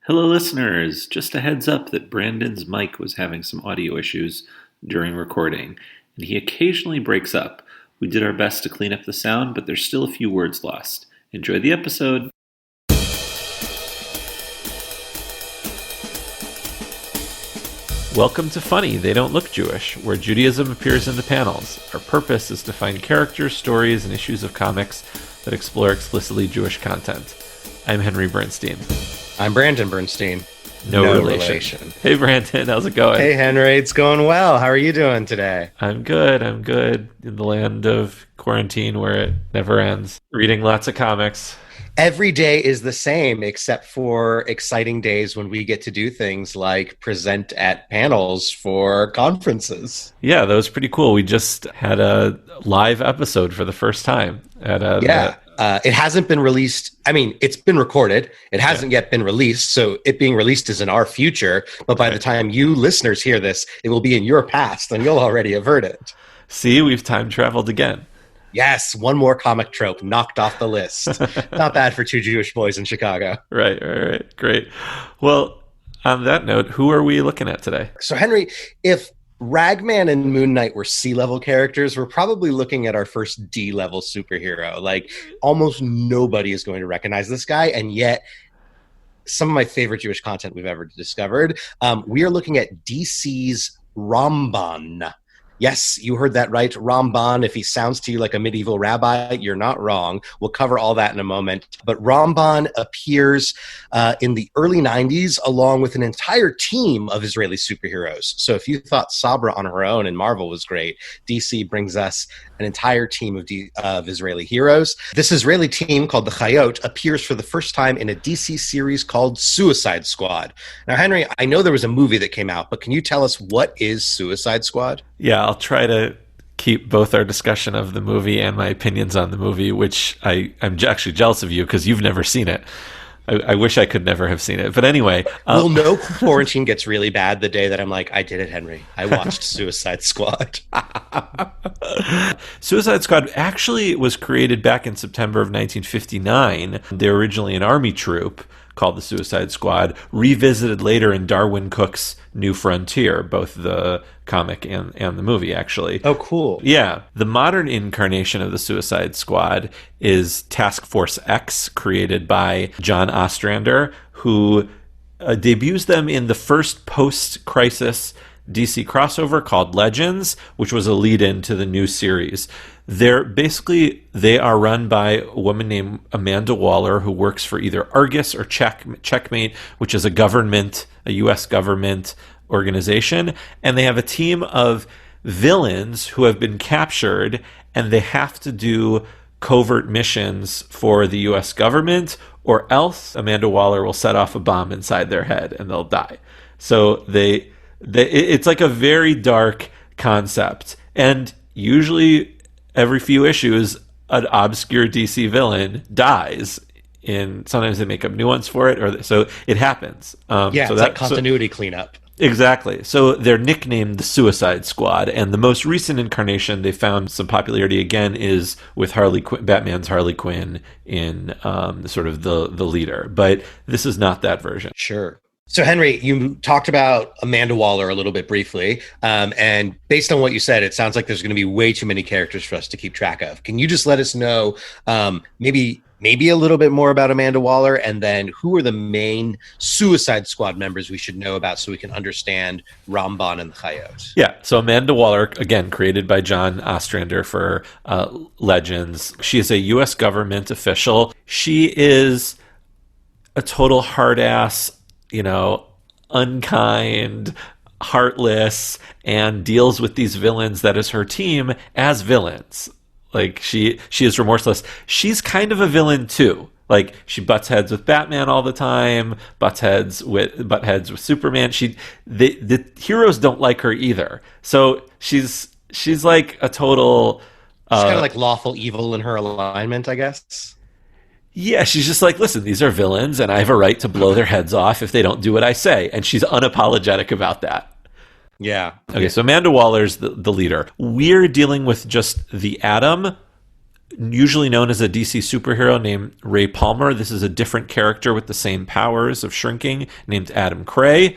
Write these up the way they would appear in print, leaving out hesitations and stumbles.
Hello, listeners! Just a heads up that Brandon's mic was having some audio issues during recording, and he occasionally breaks up. We did our best to clean up the sound, but there's still a few words lost. Enjoy the episode! Welcome to Funny, They Don't Look Jewish, where Judaism appears in the panels. Our purpose is to find characters, stories, and issues of comics that explore explicitly Jewish content. I'm Henry Bernstein. I'm Brandon Bernstein. No relation. Hey, Brandon, how's it going? Hey, Henry, it's going well. How are you doing today? I'm good. In the land of quarantine where it never ends. Reading lots of comics. Every day is the same, except for exciting days when we get to do things like present at panels for conferences. Yeah, that was pretty cool. We just had a live episode for the first time. It hasn't been released. I mean, it's been recorded. It hasn't yet been released, so it being released is in our future. But by the time you listeners hear this, it will be in your past, and you'll already have heard it. See, we've time traveled again. Yes, one more comic trope knocked off the list. Not bad for two Jewish boys in Chicago. Right. Great. Well, on that note, who are we looking at today? So, Henry, if Ragman and Moon Knight were C-level characters, we're probably looking at our first D-level superhero. Like, almost nobody is going to recognize this guy, and yet some of my favorite Jewish content we've ever discovered. We are looking at DC's Ramban. Yes, you heard that right, Ramban. If he sounds to you like a medieval rabbi, you're not wrong. We'll cover all that in a moment. But Ramban appears in the early 90s along with an entire team of Israeli superheroes. So if you thought Sabra on her own and Marvel was great, DC brings us an entire team of Israeli heroes. This Israeli team, called the Chayot, appears for the first time in a DC series called Suicide Squad. Now, Henry, I know there was a movie that came out, but can you tell us what is Suicide Squad? Yeah, I'll try to keep both our discussion of the movie and my opinions on the movie, which I'm actually jealous of you because you've never seen it. I wish I could never have seen it. But anyway. We'll know quarantine gets really bad the day that I'm like, I did it, Henry. I watched Suicide Squad. Suicide Squad actually was created back in September of 1959. They're originally an army troop called the Suicide Squad, revisited later in Darwin Cook's New Frontier, both the comic and the movie, actually. Oh, cool. Yeah. The modern incarnation of the Suicide Squad is Task Force X, created by John Ostrander, who debuts them in the first post-crisis DC crossover called Legends, which was a lead-in to the new series. They are run by a woman named Amanda Waller, who works for either Argus or Checkmate, which is a U.S. government organization, and they have a team of villains who have been captured, and they have to do covert missions for the U.S. government, or else Amanda Waller will set off a bomb inside their head and they'll die. So it's like a very dark concept, and usually every few issues an obscure DC villain dies. Sometimes they make up new ones for it, so it happens. It's like continuity cleanup. Exactly. So they're nicknamed the Suicide Squad, and the most recent incarnation they found some popularity again is with Batman's Harley Quinn in sort of the leader. But this is not that version. Sure. So, Henry, you talked about Amanda Waller a little bit briefly, and based on what you said, it sounds like there's going to be way too many characters for us to keep track of. Can you just let us know maybe a little bit more about Amanda Waller, and then who are the main Suicide Squad members we should know about so we can understand Ramban and the Chayot? Yeah, so Amanda Waller, again, created by John Ostrander for Legends. She is a U.S. government official. She is a total hard-ass, unkind, heartless, and deals with these villains that is her team as villains. Like, she is remorseless. She's kind of a villain too. Like, she butts heads with Batman all the time, butts heads with Superman. The heroes don't like her either. So she's like a total. She's kind of like lawful evil in her alignment, I guess. Yeah, she's just like, listen, these are villains, and I have a right to blow their heads off if they don't do what I say. And she's unapologetic about that. Yeah. Okay, so Amanda Waller's the leader. We're dealing with just the Atom, usually known as a DC superhero named Ray Palmer. This is a different character with the same powers of shrinking named Adam Cray.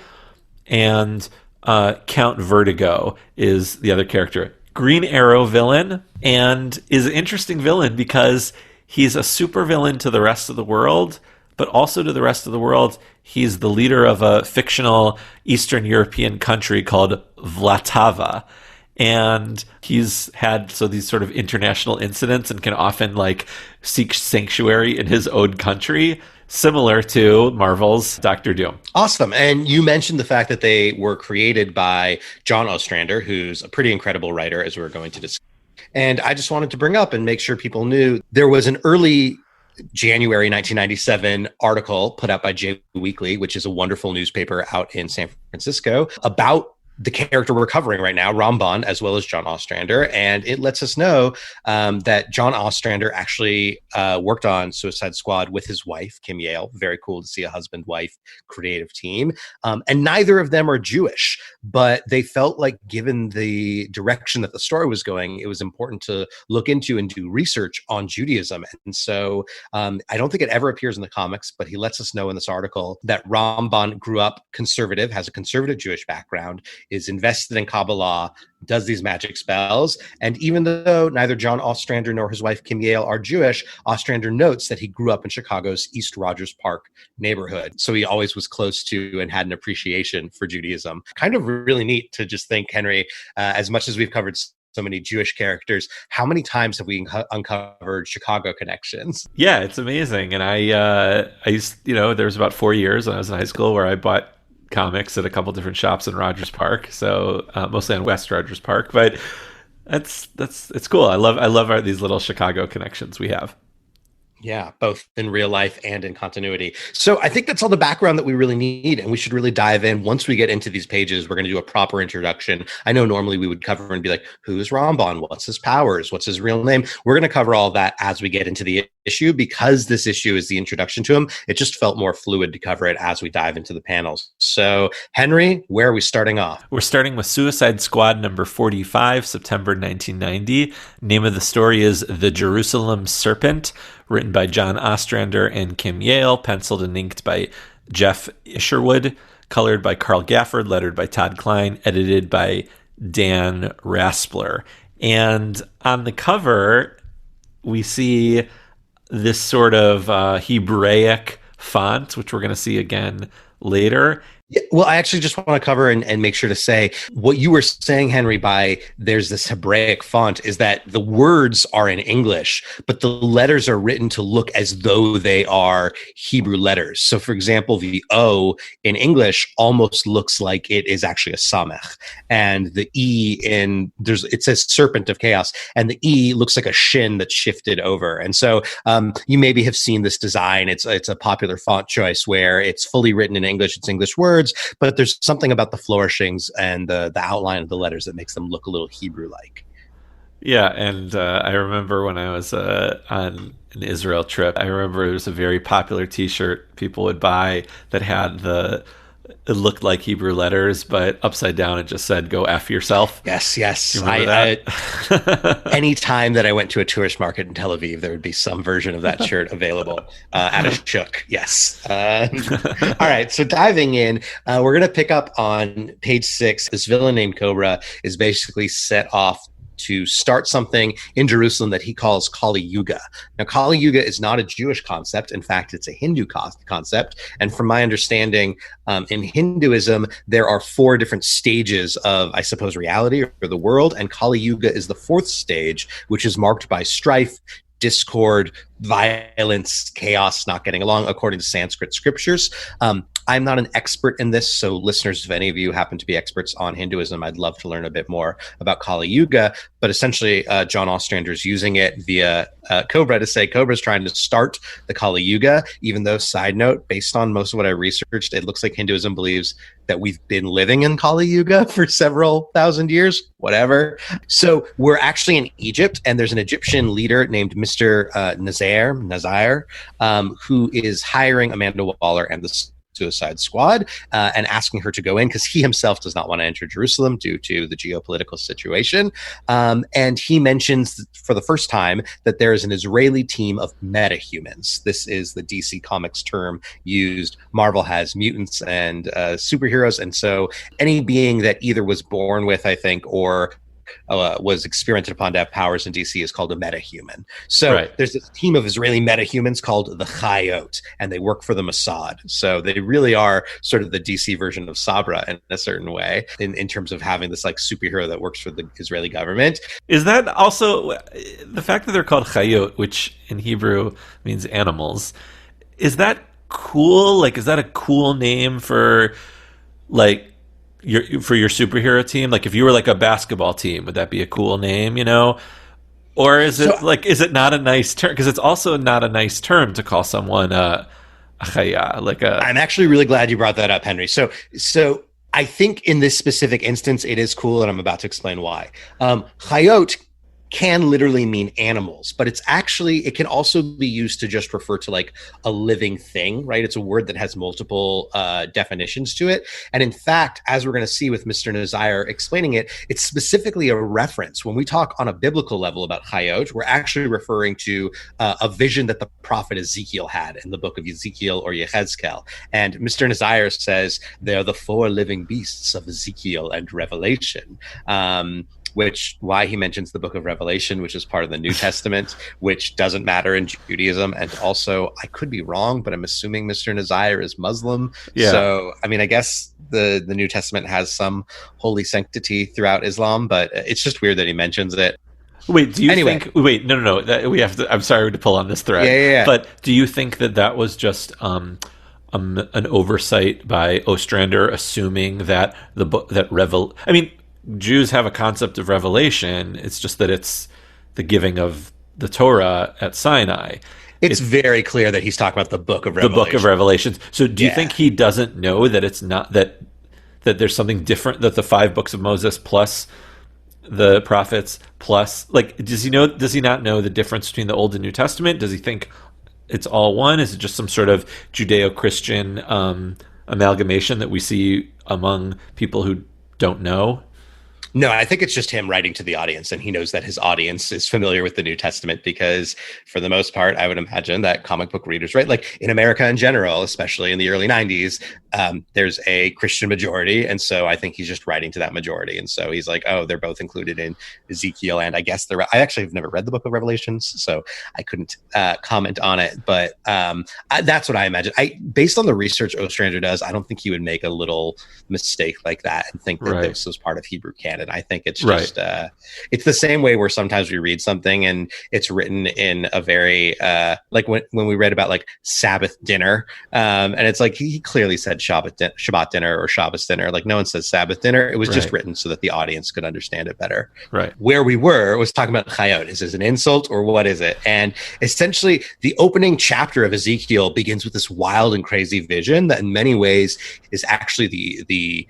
And Count Vertigo is the other character. Green Arrow villain, and is an interesting villain because he's a supervillain to the rest of the world, but also to the rest of the world, he's the leader of a fictional Eastern European country called Vlatava. And he's had these sort of international incidents and can often seek sanctuary in his own country, similar to Marvel's Doctor Doom. Awesome. And you mentioned the fact that they were created by John Ostrander, who's a pretty incredible writer, as we're going to discuss. And I just wanted to bring up and make sure people knew there was an early January 1997 article put out by J Weekly, which is a wonderful newspaper out in San Francisco, about the character we're covering right now, Ramban, as well as John Ostrander. And it lets us know that John Ostrander actually worked on Suicide Squad with his wife, Kim Yale. Very cool to see a husband-wife creative team. And neither of them are Jewish, but they felt like, given the direction that the story was going, it was important to look into and do research on Judaism. And so I don't think it ever appears in the comics, but he lets us know in this article that Ramban grew up conservative, has a conservative Jewish background, is invested in Kabbalah, does these magic spells. And even though neither John Ostrander nor his wife Kim Yale are Jewish, Ostrander notes that he grew up in Chicago's East Rogers Park neighborhood. So he always was close to and had an appreciation for Judaism. Kind of really neat to just think, Henry, as much as we've covered so many Jewish characters, how many times have we uncovered Chicago connections? Yeah, it's amazing. And I used, there was about 4 years when I was in high school where I bought comics at a couple different shops in Rogers Park, so mostly on West Rogers Park. But it's cool. I love these little Chicago connections we have. Yeah, both in real life and in continuity. So I think that's all the background that we really need, and we should really dive in. Once we get into these pages, we're going to do a proper introduction. I know normally we would cover and be like, who's Ramban? What's his powers? What's his real name? We're going to cover all that as we get into the issue. Because this issue is the introduction to him, it just felt more fluid to cover it as we dive into the panels. So, Henry, where are we starting off? We're starting with Suicide Squad number 45, September 1990. Name of the story is The Jerusalem Serpent, written by John Ostrander and Kim Yale, penciled and inked by Geof Isherwood, colored by Carl Gafford, lettered by Todd Klein, edited by Dan Raspler. And on the cover, we see this sort of Hebraic font, which we're going to see again later. Yeah, well, I actually just want to cover and make sure to say what you were saying, Henry, by there's this Hebraic font, is that the words are in English, but the letters are written to look as though they are Hebrew letters. So, for example, the O in English almost looks like it is actually a samech, and the E it says Serpent of Chaos, and the E looks like a shin that's shifted over. And so you maybe have seen this design. It's a popular font choice where it's fully written in English. It's English words, but there's something about the flourishings and the outline of the letters that makes them look a little Hebrew-like. Yeah, and I remember when I was on an Israel trip, I remember there was a very popular T-shirt people would buy that had it looked like Hebrew letters, but upside down it just said, "Go F yourself." Yes. You remember that? Any time that I went to a tourist market in Tel Aviv, there would be some version of that shirt available at a shuk. Yes. All right. So diving in, we're going to pick up on page 6. This villain named Cobra is basically set off to start something in Jerusalem that he calls Kali Yuga. Now, Kali Yuga is not a Jewish concept. In fact, it's a Hindu concept. And from my understanding, in Hinduism, there are 4 different stages of, I suppose, reality or the world. And Kali Yuga is the 4th stage, which is marked by strife, discord, violence, chaos, not getting along, according to Sanskrit scriptures. I'm not an expert in this, so listeners, if any of you happen to be experts on Hinduism, I'd love to learn a bit more about Kali Yuga. But essentially, John Ostrander is using it via Cobra to say Cobra's trying to start the Kali Yuga, even though, side note, based on most of what I researched, it looks like Hinduism believes that we've been living in Kali Yuga for several thousand years, whatever. So we're actually in Egypt, and there's an Egyptian leader named Mr. Nazir, who is hiring Amanda Waller and the Suicide Squad and asking her to go in because he himself does not want to enter Jerusalem due to the geopolitical situation. And he mentions for the first time that there is an Israeli team of metahumans. This is the DC Comics term used. Marvel has mutants and superheroes. And so any being that either was born with, I think, or was experimented upon to have powers in DC is called a metahuman. So there's this team of Israeli metahumans called the Chayot, and they work for the Mossad. So they really are sort of the DC version of Sabra in a certain way, in terms of having this like superhero that works for the Israeli government. Is that also the fact that they're called Chayot, which in Hebrew means animals? Is that cool? Like, is that a cool name for like your superhero team? Like if you were like a basketball team, would that be a cool name, you know? Or is it is it not a nice term? Because it's also not a nice term to call someone a chaya, like a... I'm actually really glad you brought that up, Henry. So I think in this specific instance, it is cool, and I'm about to explain why. Chayot can literally mean animals, but it can also be used to just refer to like a living thing, right? It's a word that has multiple definitions to it. And in fact, as we're going to see with Mr. Nazir explaining it, it's specifically a reference. When we talk on a biblical level about Chayot, we're actually referring to a vision that the prophet Ezekiel had in the book of Ezekiel or Yechezkel. And Mr. Nazir says they're the four living beasts of Ezekiel and Revelation. Why he mentions the book of Revelation, which is part of the New Testament, which doesn't matter in Judaism. And also, I could be wrong, but I'm assuming Mr. Nazir is Muslim. Yeah. So, I mean, I guess the New Testament has some holy sanctity throughout Islam, but it's just weird that he mentions it. Wait, do you think... Wait, no. We have to... I'm sorry to pull on this thread. Yeah. But do you think that was just... an oversight by Ostrander, assuming that the book... I mean... Jews have a concept of revelation. It's just that it's the giving of the Torah at Sinai. It's very clear that he's talking about the book of Revelation. The book of Revelations. So do you think he doesn't know that it's not that there's something different, that the 5 books of Moses plus the prophets plus, like, does he not know the difference between the Old and New Testament? Does he think it's all one? Is it just some sort of Judeo-Christian amalgamation that we see among people who don't know? No, I think it's just him writing to the audience, and he knows that his audience is familiar with the New Testament because, for the most part, I would imagine that comic book readers, right, like in America in general, especially in the early 90s, there's a Christian majority, and so I think he's just writing to that majority. And so he's like, oh, they're both included in Ezekiel, and I guess I actually have never read the book of Revelations, so I couldn't comment on it, but that's what I imagine. Based on the research Ostrander does, I don't think he would make a little mistake like that and think that this was part of Hebrew canon. I think it's just it's the same way where sometimes we read something and it's written in a very like when we read about like Sabbath dinner, and it's like he clearly said Shabbat dinner or Shabbos dinner. Like no one says Sabbath dinner. It was just written so that the audience could understand it better. Right. Where we were was talking about Chayot. Is this an insult or what is it? And essentially the opening chapter of Ezekiel begins with this wild and crazy vision that in many ways is actually the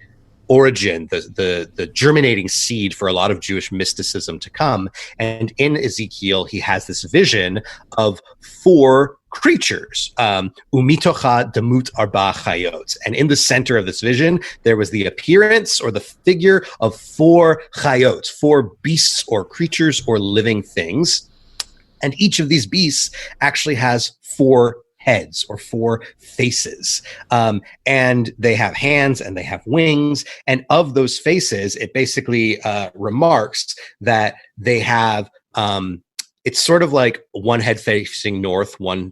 origin, the germinating seed for a lot of Jewish mysticism to come. And in Ezekiel, he has this vision of 4 creatures, umitocha demut arba chayot. And in the center of this vision, there was the appearance or the figure of 4 chayot, 4 beasts or creatures or living things. And each of these beasts actually has 4 heads or 4 faces, and they have hands and they have wings, and of those faces it basically remarks that they have it's sort of like one head facing north, one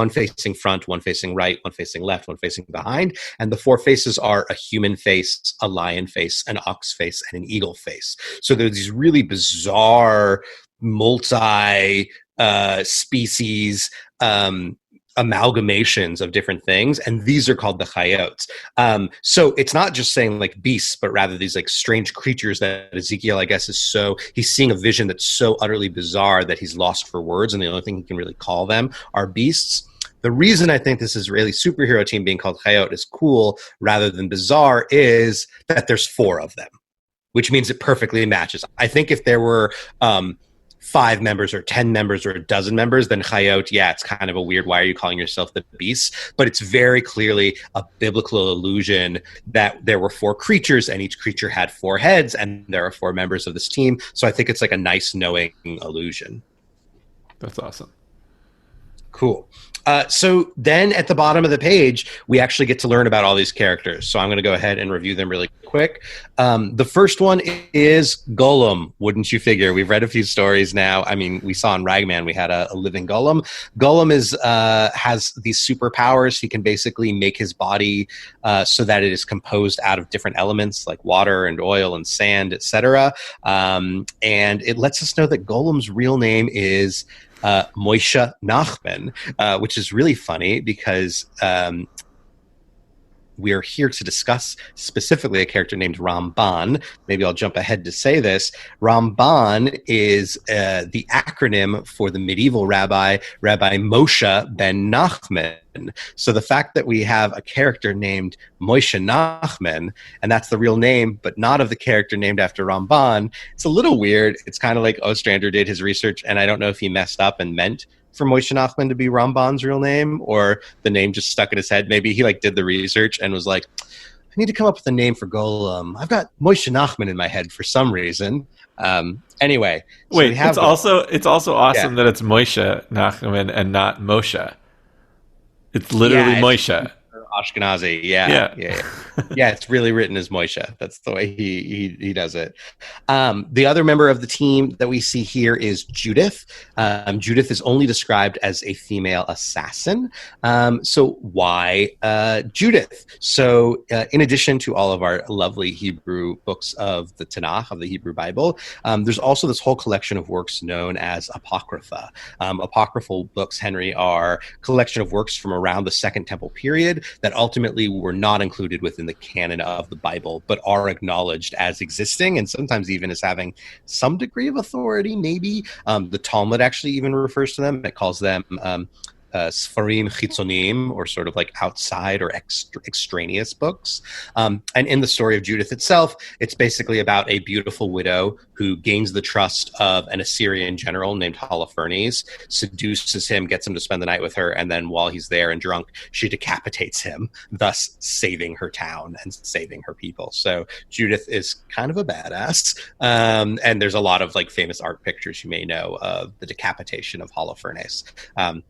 facing front, one facing right, one facing left, one facing behind, and the 4 faces are a human face, a lion face, an ox face, and an eagle face. So there's these really bizarre multi species amalgamations of different things, and these are called the chayot. So it's not just saying like beasts, but rather these like strange creatures that Ezekiel, I guess, he's seeing a vision that's so utterly bizarre that he's lost for words, and the only thing he can really call them are beasts. The reason I think this Israeli superhero team being called chayot is cool rather than bizarre is that there's 4 of them, which means it perfectly matches. I think if there were 5 members or 10 members or a dozen members, then Chayot, yeah, it's kind of a weird, why are you calling yourself the beast? But it's very clearly a biblical allusion that there were 4 creatures and each creature had 4 heads and there are 4 members of this team. So I think it's like a nice knowing allusion. That's awesome. Cool. So then at the bottom of the page, we actually get to learn about all these characters. So I'm going to go ahead and review them really quick. The first one is Golem. Wouldn't you figure? We've read a few stories now. I mean, we saw in Ragman, we had a living Golem. Golem has these superpowers. He can basically make his body so that it is composed out of different elements like water and oil and sand, etc. And it lets us know that Golem's real name is Moshe Nachman, which is really funny because we're here to discuss specifically a character named Ramban. Maybe I'll jump ahead to say this. Ramban is the acronym for the medieval Rabbi Moshe ben Nachman. So the fact that we have a character named Moshe Nachman, and that's the real name, but not of the character named after Ramban, it's a little weird. It's kind of like Ostrander did his research, and I don't know if he messed up and meant for Moshe Nachman to be Ramban's real name, or the name just stuck in his head. Maybe he did the research and was like, I need to come up with a name for Golem. I've got Moshe Nachman in my head for some reason. Anyway. So wait, it's also awesome that it's Moshe Nachman and not Moshe. It's literally Moshe. Ashkenazi, yeah. Yeah, it's really written as Moshe. That's the way he does it. The other member of the team that we see here is Judith. Judith is only described as a female assassin. So why Judith? So in addition to all of our lovely Hebrew books of the Tanakh, of the Hebrew Bible, there's also this whole collection of works known as Apocrypha. Apocryphal books, Henry, are a collection of works from around the Second Temple period that ultimately were not included within the canon of the Bible, but are acknowledged as existing and sometimes even as having some degree of authority, maybe. The Talmud actually even refers to them. It calls them Sfarim Chitzonim, or sort of like outside or extraneous books. And in the story of Judith itself, it's basically about a beautiful widow who gains the trust of an Assyrian general named Holofernes, seduces him, gets him to spend the night with her, and then while he's there and drunk, she decapitates him, thus saving her town and saving her people. So Judith is kind of a badass. And there's a lot of famous art pictures you may know of the decapitation of Holofernes,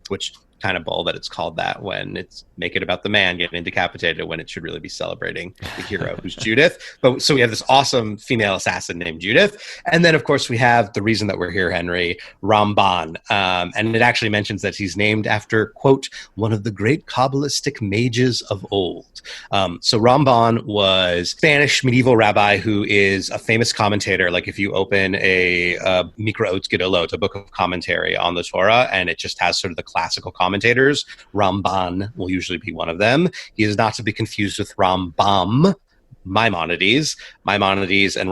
which kind of bull that it's called that when it's make it about the man getting decapitated when it should really be celebrating the hero who's Judith. But so we have this awesome female assassin named Judith. And then of course we have the reason that we're here, Henry, Ramban. And it actually mentions that he's named after, quote, one of the great Kabbalistic mages of old. So Ramban was Spanish medieval rabbi who is a famous commentator. Like if you open a Mikraot Gedolot, a book of commentary on the Torah, and it just has sort of the classical commentators, Ramban will usually be one of them. He is not to be confused with Rambam, Maimonides. Maimonides and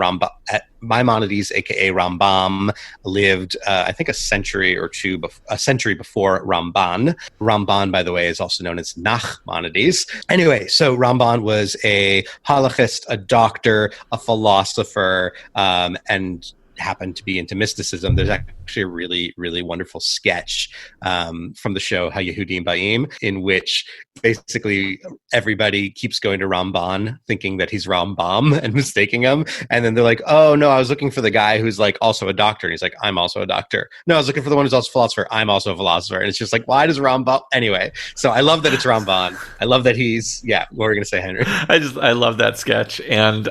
Maimonides, aka Rambam, lived I think a century before Ramban. Ramban, by the way, is also known as Nachmanides. Anyway, so Ramban was a halachist, a doctor, a philosopher, and happened to be into mysticism. There's actually a really, really wonderful sketch from the show HaYehudim Ba'im, in which basically everybody keeps going to Ramban thinking that he's Rambam and mistaking him. And then they're like, oh no, I was looking for the guy who's also a doctor. And he's like, I'm also a doctor. No, I was looking for the one who's also a philosopher. I'm also a philosopher. And it's just why does Rambam? Anyway, so I love that it's Ramban. I love that he's, what were we going to say, Henry? I love that sketch. And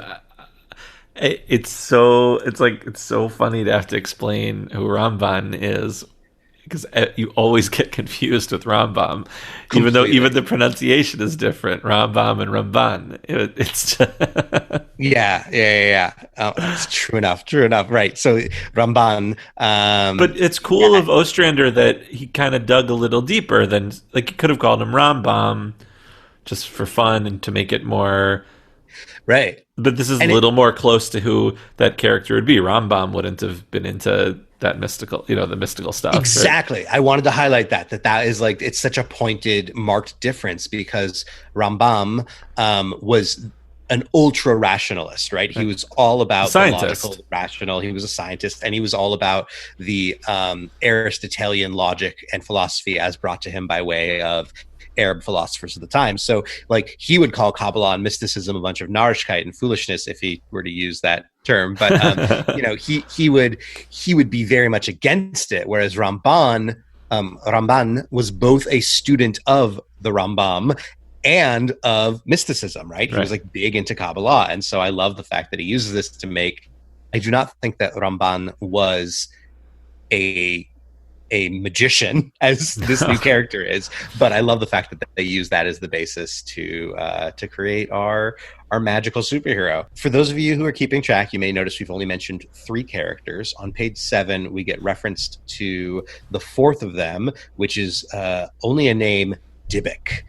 it's so funny to have to explain who Ramban is, because you always get confused with Rambam, even though even the pronunciation is different. Rambam and Ramban. It's yeah. That's true enough. Right. So Ramban. But it's cool of Ostrander that he kind of dug a little deeper than he could have called him Rambam just for fun and to make it more. Right. But this is a little more close to who that character would be. Rambam wouldn't have been into that mystical, the mystical stuff. Exactly. Right? I wanted to highlight that is it's such a pointed, marked difference, because Rambam was an ultra rationalist, right? He was all about the logical, the rational. He was a scientist, and he was all about the Aristotelian logic and philosophy as brought to him by way of Arab philosophers of the time. So, like, he would call Kabbalah and mysticism a bunch of narishkeit and foolishness if he were to use that term. But he would be very much against it. Whereas Ramban was both a student of the Rambam and of mysticism, right? He was like big into Kabbalah. And so I love the fact that he uses this to make, I do not think that Ramban was a magician as this new character is, but I love the fact that they use that as the basis to create our magical superhero. For those of you who are keeping track, you may notice we've only mentioned 3 characters. On page 7, we get referenced to the 4th of them, which is only a name, Dybbuk.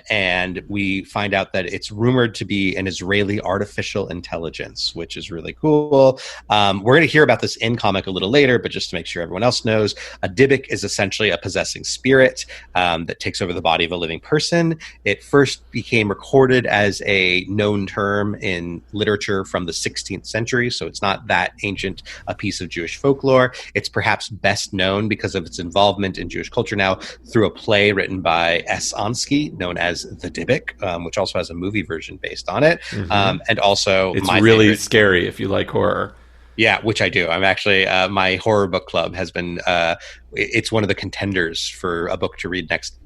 And we find out that it's rumored to be an Israeli artificial intelligence, which is really cool. We're going to hear about this in comic a little later, but just to make sure everyone else knows, a Dybbuk is essentially a possessing spirit that takes over the body of a living person. It first became recorded as a known term in literature from the 16th century, so it's not that ancient a piece of Jewish folklore. It's perhaps best known because of its involvement in Jewish culture now through a play written by S. Ansky, known as The Dybbuk, which also has a movie version based on it. And also, it's really scary if you like horror. Yeah, which I do. I'm actually, my horror book club has been, it's one of the contenders for a book to read next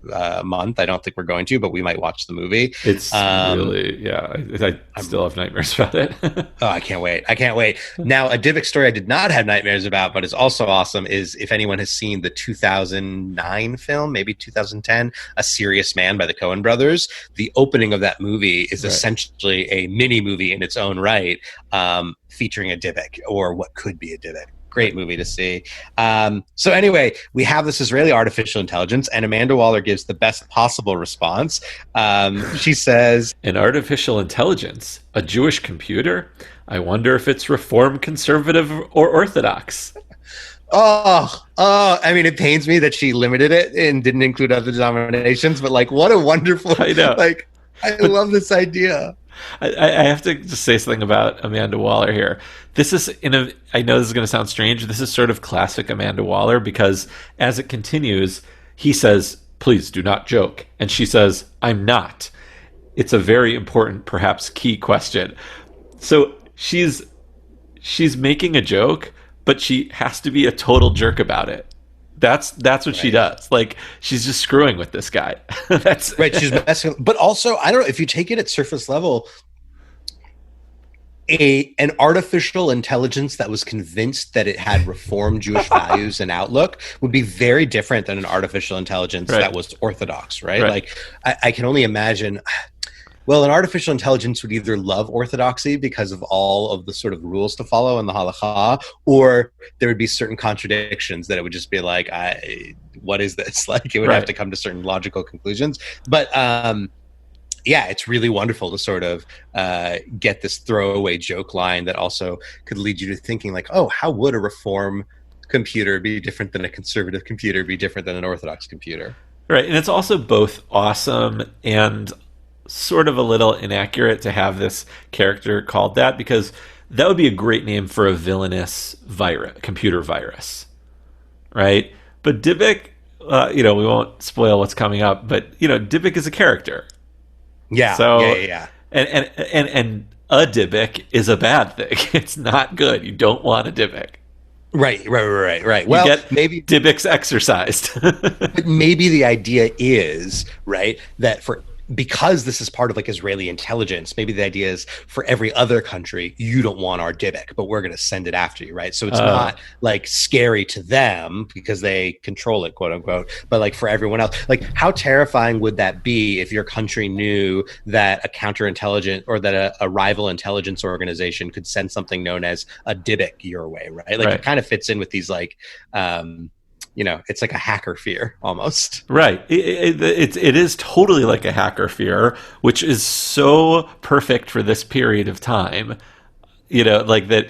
month. I don't think we're going to, but we might watch the movie. It's really, I still have nightmares about it. Oh, I can't wait. Now, a Dybbuk story I did not have nightmares about, but is also awesome, is if anyone has seen the 2009 film, maybe 2010, A Serious Man by the Coen brothers, the opening of that movie is essentially a mini movie in its own right, featuring a Dybbuk, or what could be a Dybbuk. Great movie to see. So anyway, we have this Israeli artificial intelligence, and Amanda Waller gives the best possible response. She says, "An artificial intelligence? A Jewish computer? I wonder if it's Reform, Conservative, or Orthodox." I mean, it pains me that she limited it and didn't include other denominations, but like, what a wonderful, I know. Like, I love this idea. I have to just say something about Amanda Waller here. This is I know this is going to sound strange. This is sort of classic Amanda Waller, because as it continues, he says, "Please do not joke." And she says, "I'm not." It's a very important, perhaps key question. So she's making a joke, but she has to be a total jerk about it. That's what she does. Like, she's just screwing with this guy. That's right. She's messing. But also, I don't know if you take it at surface level, an artificial intelligence that was convinced that it had reformed Jewish values and outlook would be very different than an artificial intelligence that was orthodox, right? Like, I can only imagine. Well, an artificial intelligence would either love orthodoxy because of all of the sort of rules to follow in the halakha, or there would be certain contradictions that it would just be like, what is this? Like, it would have to come to certain logical conclusions. But yeah, it's really wonderful to sort of get this throwaway joke line that also could lead you to thinking like, oh, how would a reform computer be different than a conservative computer, be different than an orthodox computer? Right. And it's also both awesome and sort of a little inaccurate to have this character called that, because that would be a great name for a villainous computer virus, right? But Dybbuk, we won't spoil what's coming up, but Dybbuk is a character. Yeah. So, yeah. And a Dybbuk is a bad thing. It's not good. You don't want a Dybbuk. Right. Well, maybe Dybbuk's exercised. But maybe the idea is, right, that because this is part of like Israeli intelligence, maybe the idea is for every other country, you don't want our Dybbuk, but we're going to send it after you, right? So it's not like scary to them because they control it, quote unquote, but like for everyone else, like how terrifying would that be if your country knew that a counterintelligence or that a rival intelligence organization could send something known as a Dybbuk your way, right? Like it kind of fits in with these like, it's like a hacker fear almost. Right. It is totally like a hacker fear, which is so perfect for this period of time. Like that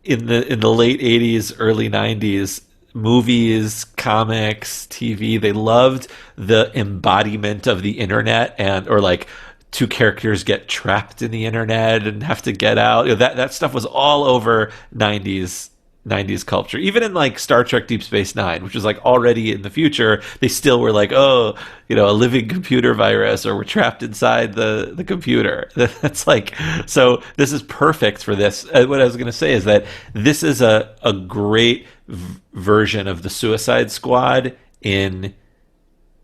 in the late 80s, early 90s, movies, comics, TV, they loved the embodiment of the internet or like two characters get trapped in the internet and have to get out. That stuff was all over 90s culture. Even in like Star Trek Deep Space Nine, which was like already in the future, they still were like, oh, a living computer virus, or we're trapped inside the computer. That's like, so this is perfect for this. What I was going to say is that this is a great version of the Suicide Squad in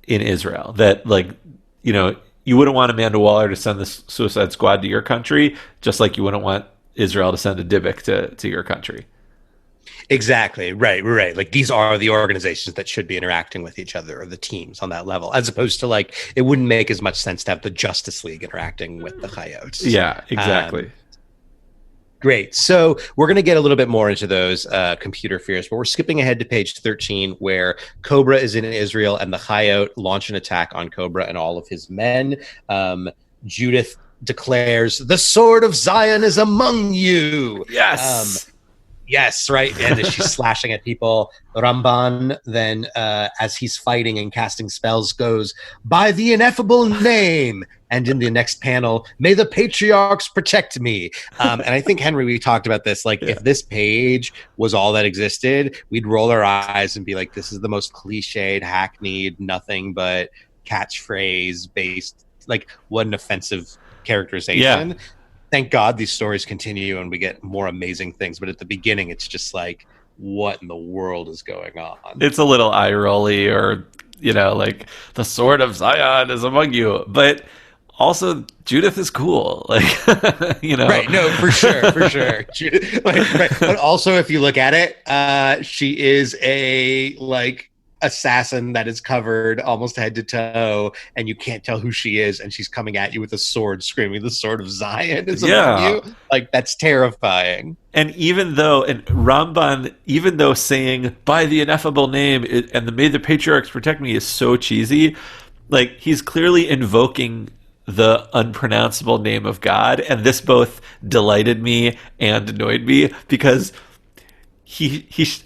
Israel. That, like, you wouldn't want Amanda Waller to send the Suicide Squad to your country, just like you wouldn't want Israel to send a Dybbuk to your country. Exactly. Right. Like, these are the organizations that should be interacting with each other, or the teams on that level, as opposed to, like, it wouldn't make as much sense to have the Justice League interacting with the Coyotes. Yeah, exactly. Great. So we're going to get a little bit more into those computer fears, but we're skipping ahead to page 13, where Cobra is in Israel and the Coyote launch an attack on Cobra and all of his men. Judith declares, "The sword of Zion is among you." Yes. Yes, right. And as she's slashing at people, Ramban then, as he's fighting and casting spells, goes, "By the ineffable name." And in the next panel, "May the patriarchs protect me." And I think, Henry, we talked about this. Like, if this page was all that existed, we'd roll our eyes and be like, this is the most cliched, hackneyed, nothing but catchphrase based, like, what an offensive characterization. Yeah. Thank God these stories continue and we get more amazing things. But at the beginning, it's just like, what in the world is going on? It's a little eye rolly, or, like, the sword of Zion is among you. But also, Judith is cool. Like, Right. No, for sure. Judith, right. But also, if you look at it, she is a, like, assassin that is covered almost head to toe, and you can't tell who she is, and she's coming at you with a sword, screaming, "The sword of Zion is among you." Like, that's terrifying. And Ramban, even though saying "by the ineffable name" and the "may the patriarchs protect me" is so cheesy, like, he's clearly invoking the unpronounceable name of God, and this both delighted me and annoyed me, because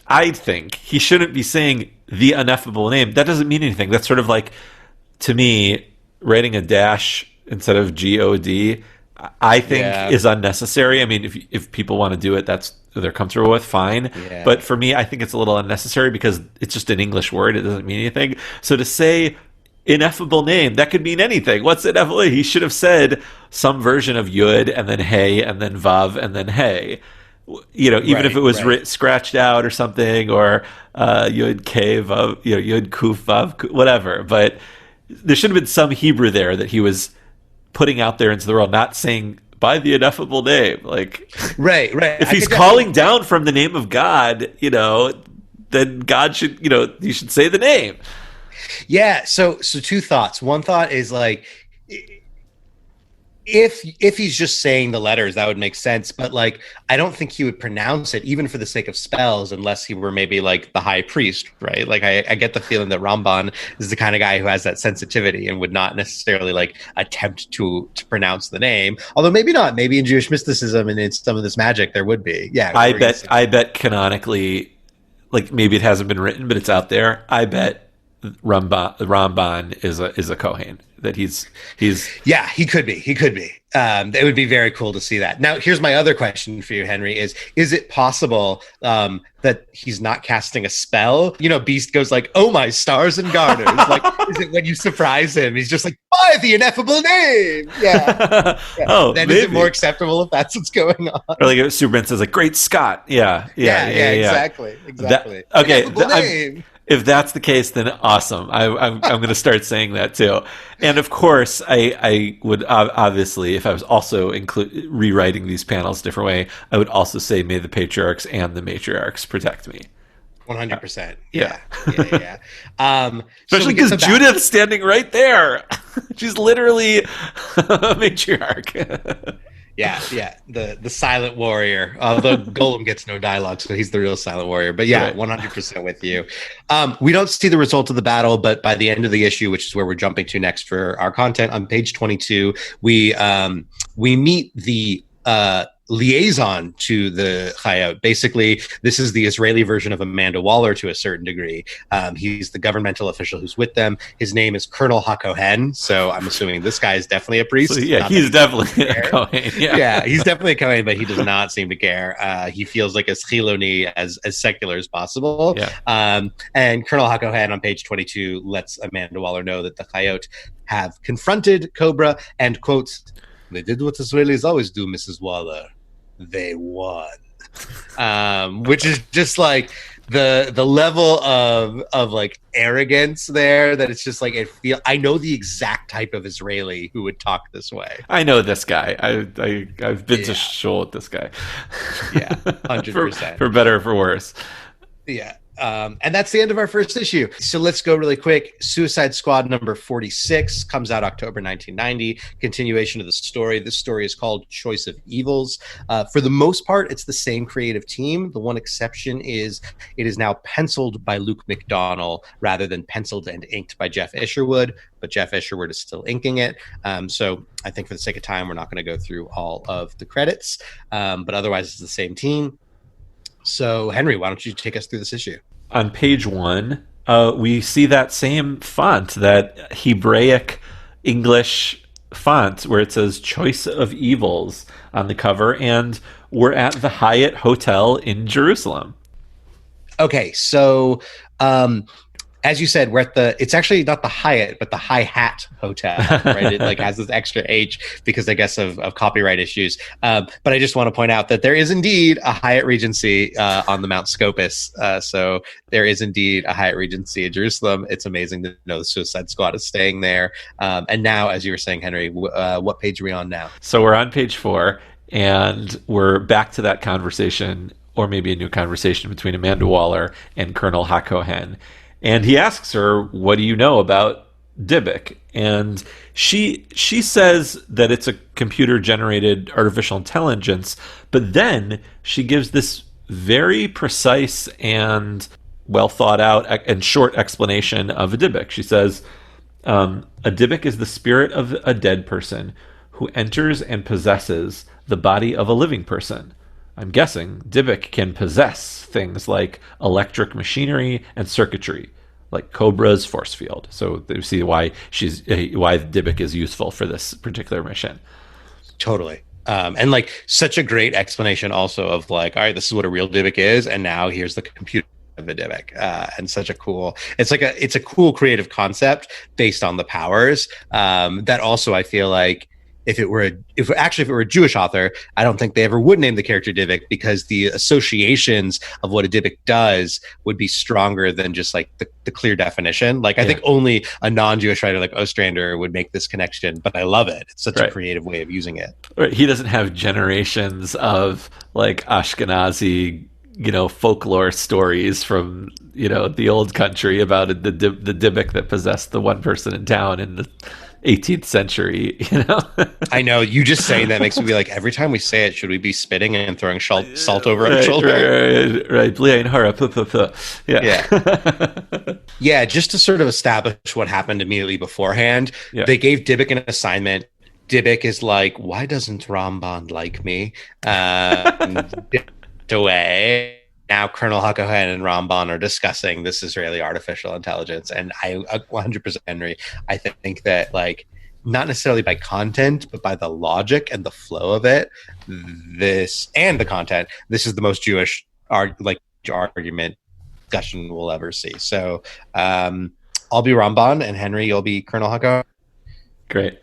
I think he shouldn't be saying the ineffable name. That doesn't mean anything. That's sort of like, to me, writing a dash instead of God, I think is unnecessary. I mean, if people want to do it, that's they're comfortable with, fine. Yeah. But for me, I think it's a little unnecessary because it's just an English word. It doesn't mean anything. So to say ineffable name, that could mean anything. What's ineffable? He should have said some version of Yud and then Hey and then Vav and then Hey. Even if it was scratched out or something, or Yud K Vav, Yud Kuf Vav, whatever. But there should have been some Hebrew there that he was putting out there into the world, not saying by the ineffable name. Like, right. If he's calling down from the name of God, then God should, you should say the name. Yeah. So two thoughts. One thought is, like, if he's just saying the letters, that would make sense. But, like, I don't think he would pronounce it, even for the sake of spells, unless he were maybe like the high priest, right? Like, I get the feeling that Ramban is the kind of guy who has that sensitivity and would not necessarily, like, attempt to pronounce the name. Although maybe not. Maybe in Jewish mysticism and in some of this magic, there would be. Yeah, I bet canonically, like, maybe it hasn't been written, but it's out there. I bet Ramban is a Kohen. That he's yeah, he could be. It would be very cool to see that. Now, here's my other question for you, Henry, is it possible that he's not casting a spell? Beast goes like, "Oh, my stars and garters." Like, is it when you surprise him, he's just like, "By the ineffable name." Yeah. Oh, then maybe. Is it more acceptable if that's what's going on? Or like Superman says, like, "Great Scott." Yeah. Exactly. Okay. If that's the case, then awesome. I'm going to start saying that too. And of course, I would obviously, if I was also rewriting these panels a different way, I would also say, "May the patriarchs and the matriarchs protect me." 100%. Yeah. so Especially because Judith's standing right there. She's literally a matriarch. Yeah. The silent warrior. Although Golem gets no dialogue, so he's the real silent warrior. But yeah, 100% with you. We don't see the result of the battle, but by the end of the issue, which is where we're jumping to next for our content, on page 22, we meet the liaison to the Chayot. Basically, this is the Israeli version of Amanda Waller to a certain degree. He's the governmental official who's with them. His name is Colonel HaKohen, so I'm assuming this guy is definitely a priest. So, yeah, he's definitely a Kohen. Yeah, he's definitely a Kohen, but he does not seem to care. He feels like as chiloni, as secular as possible. Yeah. And Colonel HaKohen on page 22 lets Amanda Waller know that the Chayot have confronted Cobra and quotes, "They did what Israelis always do, Mrs. Waller. They won." Which is just like the level of like arrogance there, that it's just like I know the exact type of Israeli who would talk this way. I know this guy. I've been to shul with this guy. Yeah, 100%. for better or for worse. Yeah. And that's the end of our first issue. So let's go really quick. Suicide Squad number 46 comes out October 1990. Continuation of the story. This story is called Choice of Evils. For the most part, it's the same creative team. The one exception is it is now penciled by Luke McDonnell rather than penciled and inked by Jeff Isherwood. But Jeff Isherwood is still inking it. So I think for the sake of time, we're not going to go through all of the credits. But otherwise, it's the same team. So, Henry, why don't you take us through this issue? On page 1, we see that same font, that Hebraic English font where it says Choice of Evils on the cover, and we're at the Hyatt Hotel in Jerusalem. Okay, so as you said, we're at it's actually not the Hyatt, but the High Hat Hotel, right? It like has this extra H because I guess of copyright issues. But I just want to point out that there is indeed a Hyatt Regency on the Mount Scopus. So there is indeed a Hyatt Regency in Jerusalem. It's amazing to know the Suicide Squad is staying there. And now, as you were saying, Henry, what page are we on now? So we're on page 4, and we're back to that conversation, or maybe a new conversation between Amanda Waller and Colonel HaKohen. And he asks her, "What do you know about Dybbuk?" And she says that it's a computer-generated artificial intelligence, but then she gives this very precise and well-thought-out and short explanation of a Dybbuk. She says, a Dybbuk is the spirit of a dead person who enters and possesses the body of a living person. I'm guessing Dybbuk can possess things like electric machinery and circuitry, like Cobra's force field. So you see why Dybbuk is useful for this particular mission. Totally. And like such a great explanation also of like, all right, this is what a real Dybbuk is, and now here's the computer of a Dybbuk. And such a cool, it's a cool creative concept based on the powers. That also I feel like if it were a Jewish author, I don't think they ever would name the character Dybbuk, because the associations of what a Dybbuk does would be stronger than just like the clear definition. Like I think only a non-Jewish writer like Ostrander would make this connection, but I love it. It's such a creative way of using it. Right. He doesn't have generations of like Ashkenazi, folklore stories from, the old country about the Dybbuk that possessed the one person in town in the 18th century. I know, you just saying that makes me be like, every time we say it, should we be spitting and throwing salt over our shoulder? Right. Yeah. Yeah, just to sort of establish what happened immediately beforehand, they gave Dybbuk an assignment. Dybbuk is like, why doesn't Ramban like me? Away. Now Colonel HaKohen and Ramban are discussing this Israeli artificial intelligence, and I 100% Henry. I think that like not necessarily by content, but by the logic and the flow of it, this and the content, this is the most Jewish argument discussion we'll ever see. So I'll be Ramban, and Henry, you'll be Colonel HaKohen. Great.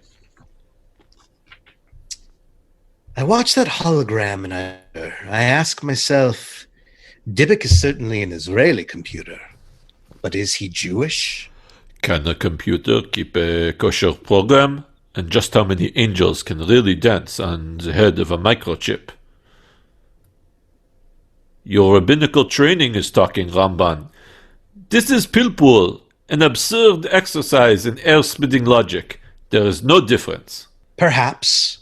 I watch that hologram and I ask myself, Dybbuk is certainly an Israeli computer, but is he Jewish? Can a computer keep a kosher program? And just how many angels can really dance on the head of a microchip? Your rabbinical training is talking, Ramban. This is pilpul, an absurd exercise in air-splitting logic. There is no difference. Perhaps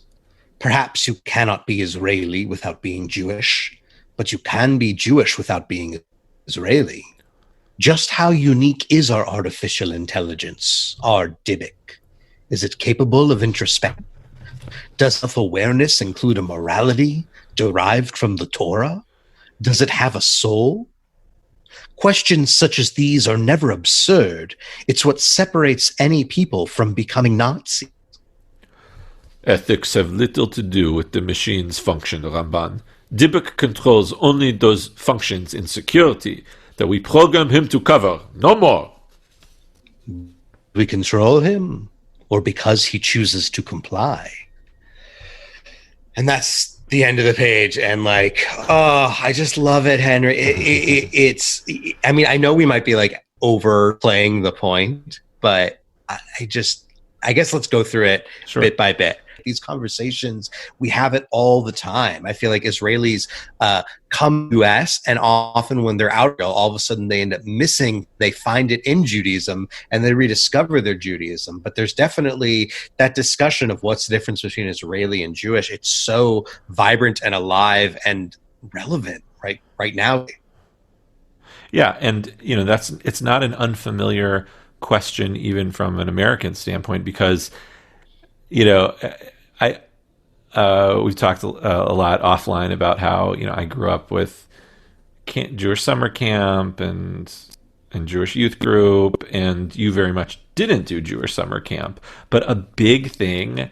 you cannot be Israeli without being Jewish. But you can be Jewish without being Israeli. Just how unique is our artificial intelligence, our Dybbuk? Is it capable of introspection, Does self-awareness include a morality derived from the Torah? Does it have a soul? Questions such as these are never absurd. It's what separates any people from becoming Nazi. Ethics have little to do with the machine's function, Ramban. Dybbuk controls only those functions in security that we program him to cover. No more. We control him, or because he chooses to comply. And that's the end of the page. And like, oh, I just love it, Henry. It's, I mean, I know we might be like overplaying the point, but I guess let's go through it bit by bit. These conversations, we have it all the time. I feel like Israelis come to us, and often when they're out, all of a sudden they end up missing. They find it in Judaism, and they rediscover their Judaism. But there's definitely that discussion of what's the difference between Israeli and Jewish. It's so vibrant and alive and relevant right now. Yeah, and it's not an unfamiliar question even from an American standpoint, because we've talked a lot offline about how I grew up with Jewish summer camp and Jewish youth group, and you very much didn't do Jewish summer camp. But a big thing,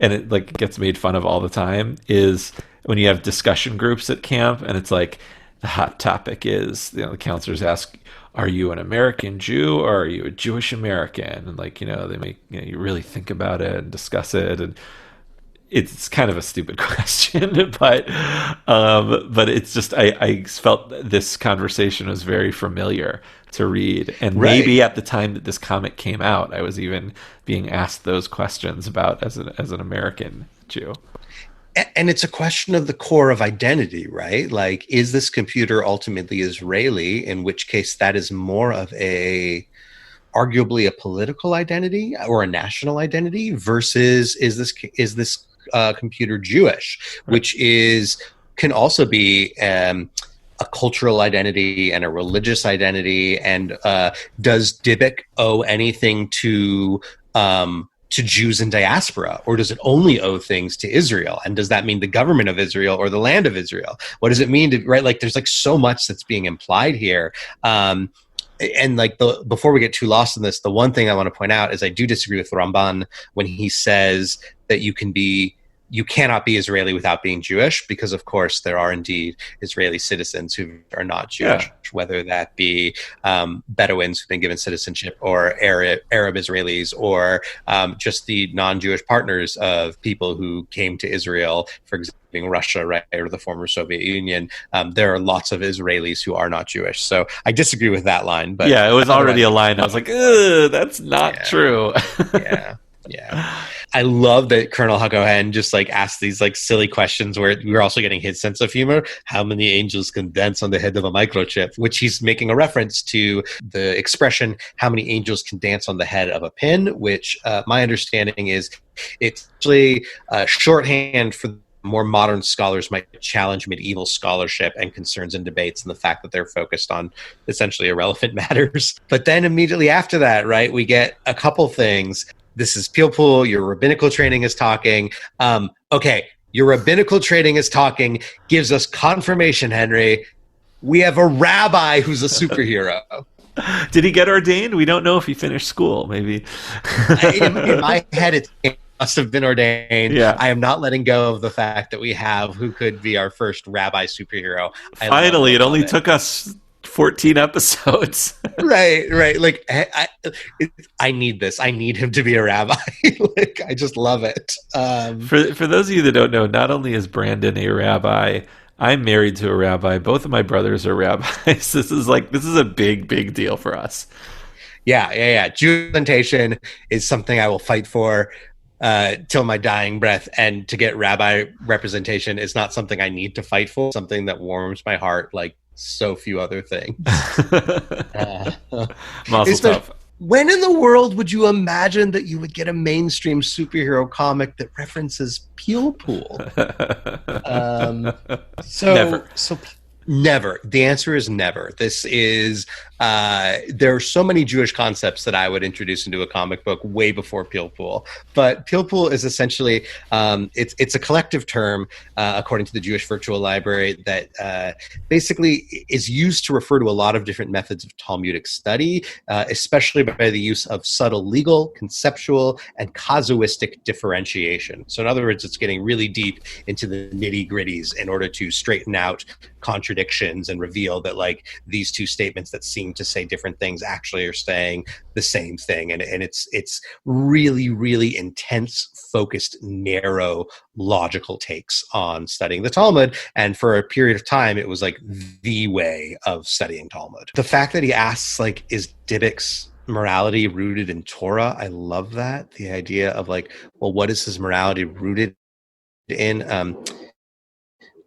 and it like gets made fun of all the time, is when you have discussion groups at camp, and it's like the hot topic is the counselors ask, are you an American Jew or are you a Jewish American? And they make you really think about it and discuss it, and it's kind of a stupid question, but it's just I felt this conversation was very familiar to read, and maybe at the time that this comic came out, I was even being asked those questions about as an American Jew. And it's a question of the core of identity, right? Like, is this computer ultimately Israeli? In which case, that is more of arguably a political identity or a national identity, versus is this computer Jewish, which can also be a cultural identity and a religious identity. And does Dybbuk owe anything to Jews in diaspora, or does it only owe things to Israel? And does that mean the government of Israel or the land of Israel? What does it mean to, right? Like, there's like so much that's being implied here. And like before we get too lost in this, the one thing I want to point out is I do disagree with Ramban when he says that you cannot be Israeli without being Jewish, because of course there are indeed Israeli citizens who are not Jewish, whether that be Bedouins who've been given citizenship, or Arab Israelis, or just the non-Jewish partners of people who came to Israel, for example, Russia, right, or the former Soviet Union. There are lots of Israelis who are not Jewish. So I disagree with that line. But it was already a line. I was like, that's not true. Yeah. I love that Colonel Hakohen just like asked these like silly questions where we're also getting his sense of humor. How many angels can dance on the head of a microchip? Which he's making a reference to the expression, how many angels can dance on the head of a pin, which my understanding is it's actually shorthand for more modern scholars might challenge medieval scholarship and concerns and debates, and the fact that they're focused on essentially irrelevant matters. But then immediately after that, right, we get a couple things. This is Pilpul, your rabbinical training is talking. Okay, your rabbinical training is talking, gives us confirmation, Henry. We have a rabbi who's a superhero. Did he get ordained? We don't know if he finished school, maybe. In my head, it must have been ordained. Yeah. I am not letting go of the fact that we have who could be our first rabbi superhero. Finally, it only took us 14 episodes. Right. Like, I need this. I need him to be a rabbi. Like, I just love it. For those of you that don't know, not only is Brandon a rabbi, I'm married to a rabbi. Both of my brothers are rabbis. This is a big deal for us. Yeah. Jewish representation is something I will fight for till my dying breath, and to get rabbi representation is not something I need to fight for. Something that warms my heart like so few other things. Mazel tov. When in the world would you imagine that you would get a mainstream superhero comic that references Pilpul? Never. Never. The answer is never. This is there are so many Jewish concepts that I would introduce into a comic book way before Pilpul. But Pilpul is essentially it's a collective term according to the Jewish Virtual Library that basically is used to refer to a lot of different methods of Talmudic study, especially by the use of subtle legal, conceptual, and casuistic differentiation. So in other words, it's getting really deep into the nitty-gritties in order to straighten out contradictions and reveal that like these two statements that seem to say different things actually are saying the same thing. And it's really, really intense, focused, narrow, logical takes on studying the Talmud. And for a period of time, it was like the way of studying Talmud. The fact that he asks, like, is Dybek's morality rooted in Torah? I love that. The idea of like, well, what is his morality rooted in?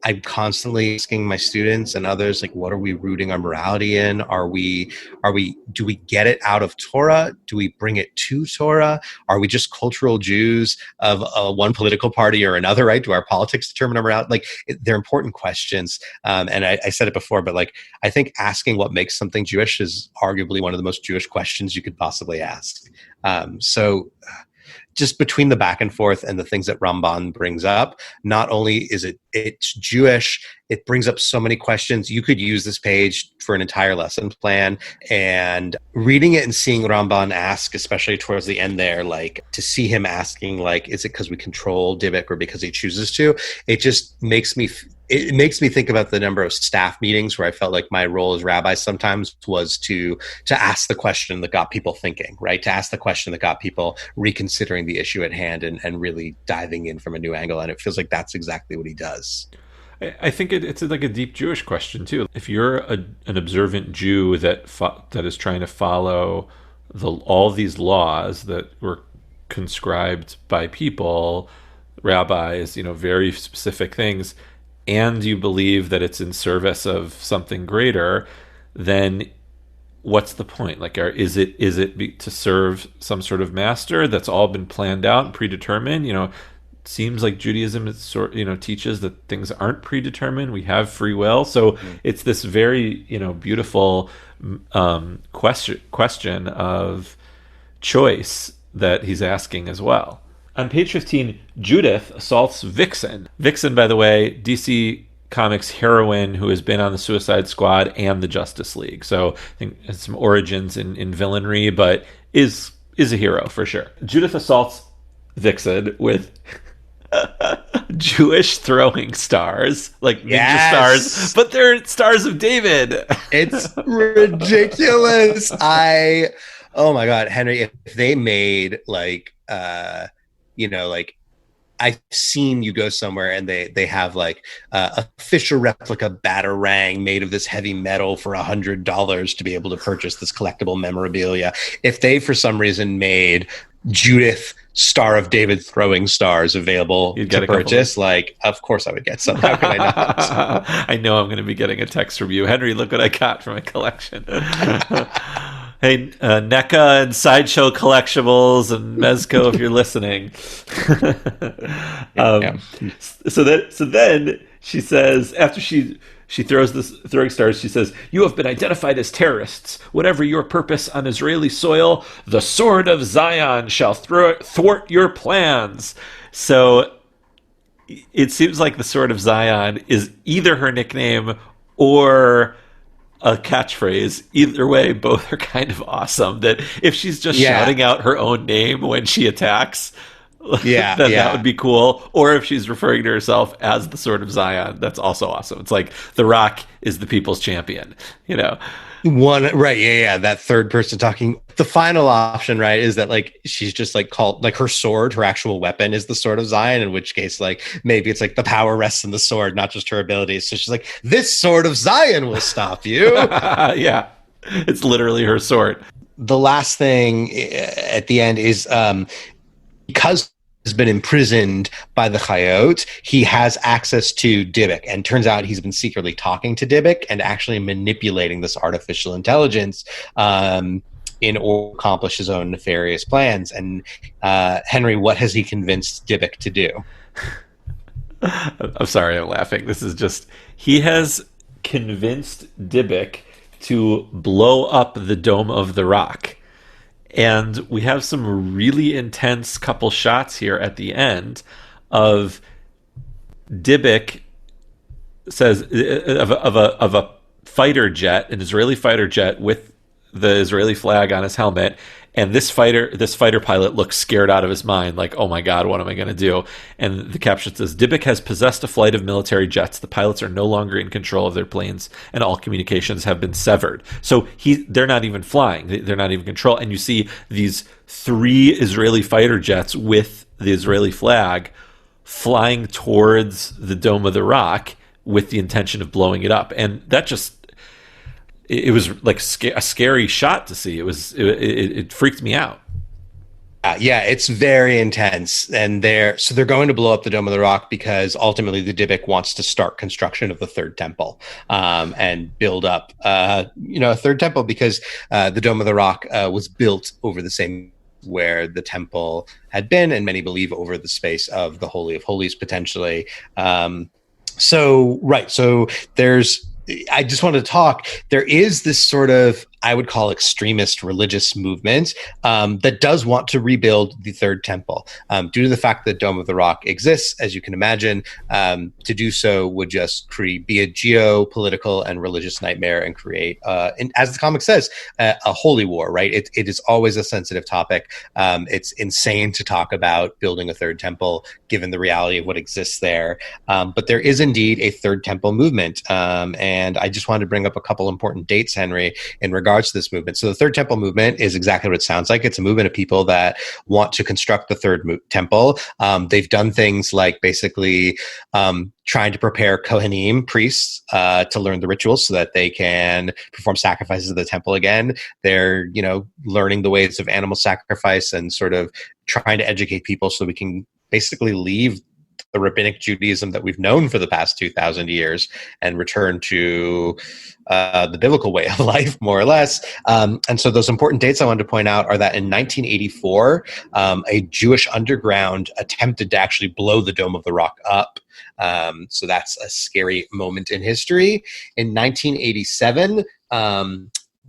I'm constantly asking my students and others, like, what are we rooting our morality in? Do we get it out of Torah? Do we bring it to Torah? Are we just cultural Jews of one political party or another, right? Do our politics determine our morality? Like, they're important questions. And I said it before, but like, I think asking what makes something Jewish is arguably one of the most Jewish questions you could possibly ask. So just between the back and forth and the things that Ramban brings up, not only is it's Jewish, it brings up so many questions. You could use this page for an entire lesson plan, and reading it and seeing Ramban ask, especially towards the end there, like to see him asking, like, is it because we control Dybbuk or because he chooses to? It just makes me think about the number of staff meetings where I felt like my role as rabbi sometimes was to ask the question that got people thinking, right? To ask the question that got people reconsidering the issue at hand and really diving in from a new angle. And it feels like that's exactly what he does. I think it's like a deep Jewish question too. If you're an observant Jew that is trying to follow all these laws that were conscribed by people, rabbis, very specific things, and you believe that it's in service of something greater, then what's the point? Like, is it to serve some sort of master that's all been planned out and predetermined? Seems like Judaism is teaches that things aren't predetermined. We have free will. So it's this very beautiful question of choice that he's asking as well. On page 15, Judith assaults Vixen. Vixen, by the way, DC Comics heroine who has been on the Suicide Squad and the Justice League. So I think has some origins in villainry, but is a hero for sure. Judith assaults Vixen with Jewish throwing stars, like ninja stars, but they're stars of David. It's ridiculous. Oh my God, Henry, if they made like, like I've seen you go somewhere and they have like a Fisher replica Batarang made of this heavy metal for $100 to be able to purchase this collectible memorabilia. If they, for some reason, made Judith Star of David throwing stars available to purchase, like, of course I would get some. How could I not? I know I'm going to be getting a text from you. Henry, look what I got from my collection. Hey, NECA and Sideshow Collectibles and Mezco, if you're listening. So then she says, after she throws this throwing stars, she says, "You have been identified as terrorists. Whatever your purpose on Israeli soil, the sword of Zion shall thwart your plans." So it seems like the sword of Zion is either her nickname or a catchphrase. Either way, both are kind of awesome. That if she's just shouting out her own name when she attacks, then that would be cool. Or if she's referring to herself as the Sword of Zion, that's also awesome. It's like The Rock is the people's champion, One, right, that third person talking. The final option, right, is that like she's just like called, like her sword, her actual weapon is the Sword of Zion, in which case like maybe it's like the power rests in the sword, not just her abilities. So she's like, this Sword of Zion will stop you. Yeah, it's literally her sword. The last thing at the end is because has been imprisoned by the Chayot, he has access to Dybbuk, and turns out he's been secretly talking to Dybbuk and actually manipulating this artificial intelligence in order to accomplish his own nefarious plans. And Henry, what has he convinced Dybbuk to do? I'm sorry, I'm laughing. This is just, he has convinced Dybbuk to blow up the Dome of the Rock. And we have some really intense couple shots here at the end of Dybbuk says of a fighter jet, an Israeli fighter jet with the Israeli flag on his helmet, and this fighter pilot looks scared out of his mind, like, oh my god, what am I going to do? And the caption says, Dybbuk has possessed a flight of military jets. The pilots are no longer in control of their planes, and all communications have been severed. So they're not even flying. They're not even in control. And you see these 3 Israeli fighter jets with the Israeli flag flying towards the Dome of the Rock with the intention of blowing it up. And that just... it was like a scary shot to see. It freaked me out. Yeah, it's very intense. And they're going to blow up the Dome of the Rock because ultimately the Dybbuk wants to start construction of the third temple and build up, a third temple, because the Dome of the Rock was built over the same where the temple had been, and many believe over the space of the Holy of Holies potentially. So I just wanted to talk. There is this sort of, I would call, extremist religious movement that does want to rebuild the third temple due to the fact that Dome of the Rock exists, as you can imagine. To do so would just be a geopolitical and religious nightmare and create, as the comic says, a holy war, right? It is always a sensitive topic. It's insane to talk about building a third temple, given the reality of what exists there. But there is indeed a third temple movement. And I just wanted to bring up a couple important dates, Henry, in regards to this movement. So the Third Temple movement is exactly what it sounds like. It's a movement of people that want to construct the third temple. They've done things like basically trying to prepare Kohanim, priests, to learn the rituals so that they can perform sacrifices at the temple again. They're, learning the ways of animal sacrifice and sort of trying to educate people so we can basically leave the rabbinic Judaism that we've known for the past 2,000 years and return to the biblical way of life, more or less. And so those important dates I wanted to point out are that in 1984, a Jewish underground attempted to actually blow the Dome of the Rock up. So that's a scary moment in history. In 1987,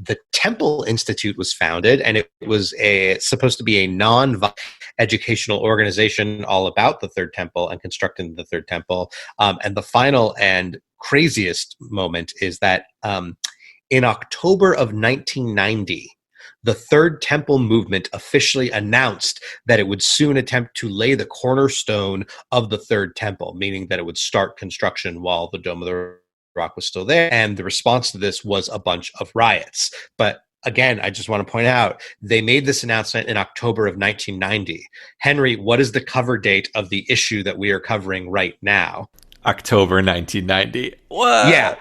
the Temple Institute was founded, and it was supposed to be a non-educational organization all about the Third Temple and constructing the Third Temple. And the final and craziest moment is that in October of 1990, the Third Temple movement officially announced that it would soon attempt to lay the cornerstone of the Third Temple, meaning that it would start construction while the Dome of the Rock was still there. And the response to this was a bunch of riots. But again, I just want to point out, they made this announcement in October of 1990. Henry, what is the cover date of the issue that we are covering right now? October 1990. Whoa. Yeah,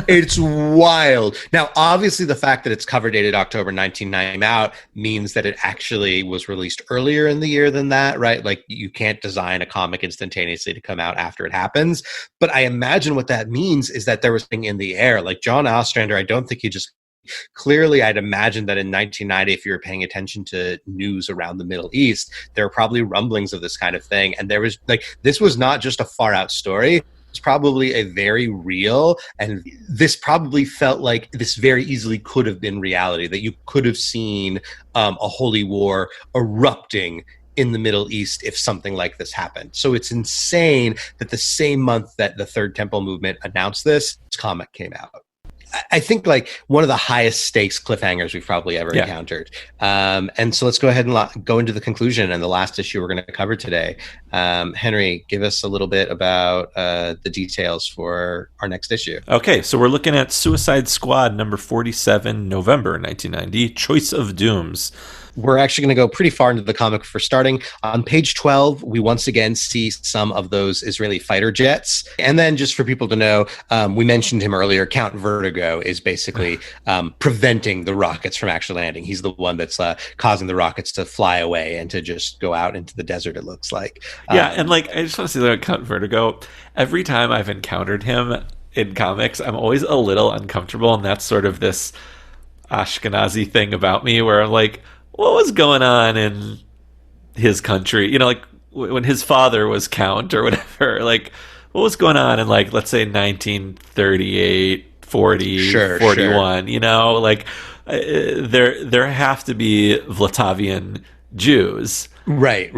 it's wild. Now, obviously, the fact that it's cover dated October 1990 out means that it actually was released earlier in the year than that, right? Like, you can't design a comic instantaneously to come out after it happens. But I imagine what that means is that there was something in the air. Like John Ostrander, I don't think he just... Clearly, I'd imagine that in 1990, if you were paying attention to news around the Middle East, there were probably rumblings of this kind of thing. And there was this was not just a far out story. It's probably a very real, and this probably felt like this very easily could have been reality, that you could have seen a holy war erupting in the Middle East if something like this happened. So it's insane that the same month that the Third Temple movement announced this comic came out. I think one of the highest stakes cliffhangers we've probably ever encountered. And so let's go ahead and go into the conclusion and the last issue we're going to cover today. Henry, give us a little bit about the details for our next issue. Okay, so we're looking at Suicide Squad number 47, November 1990, Choice of Dooms. We're actually going to go pretty far into the comic for starting. On page 12, we once again see some of those Israeli fighter jets. And then just for people to know, we mentioned him earlier, Count Vertigo is basically preventing the rockets from actually landing. He's the one that's causing the rockets to fly away and to just go out into the desert, it looks like. And I just want to say that Count Vertigo, every time I've encountered him in comics, I'm always a little uncomfortable. And that's sort of this Ashkenazi thing about me where I'm like, what was going on in his country? When his father was count or whatever, what was going on in let's say 1938, 40, Sure, 41, you know, like there have to be Vlatavian Jews. Right.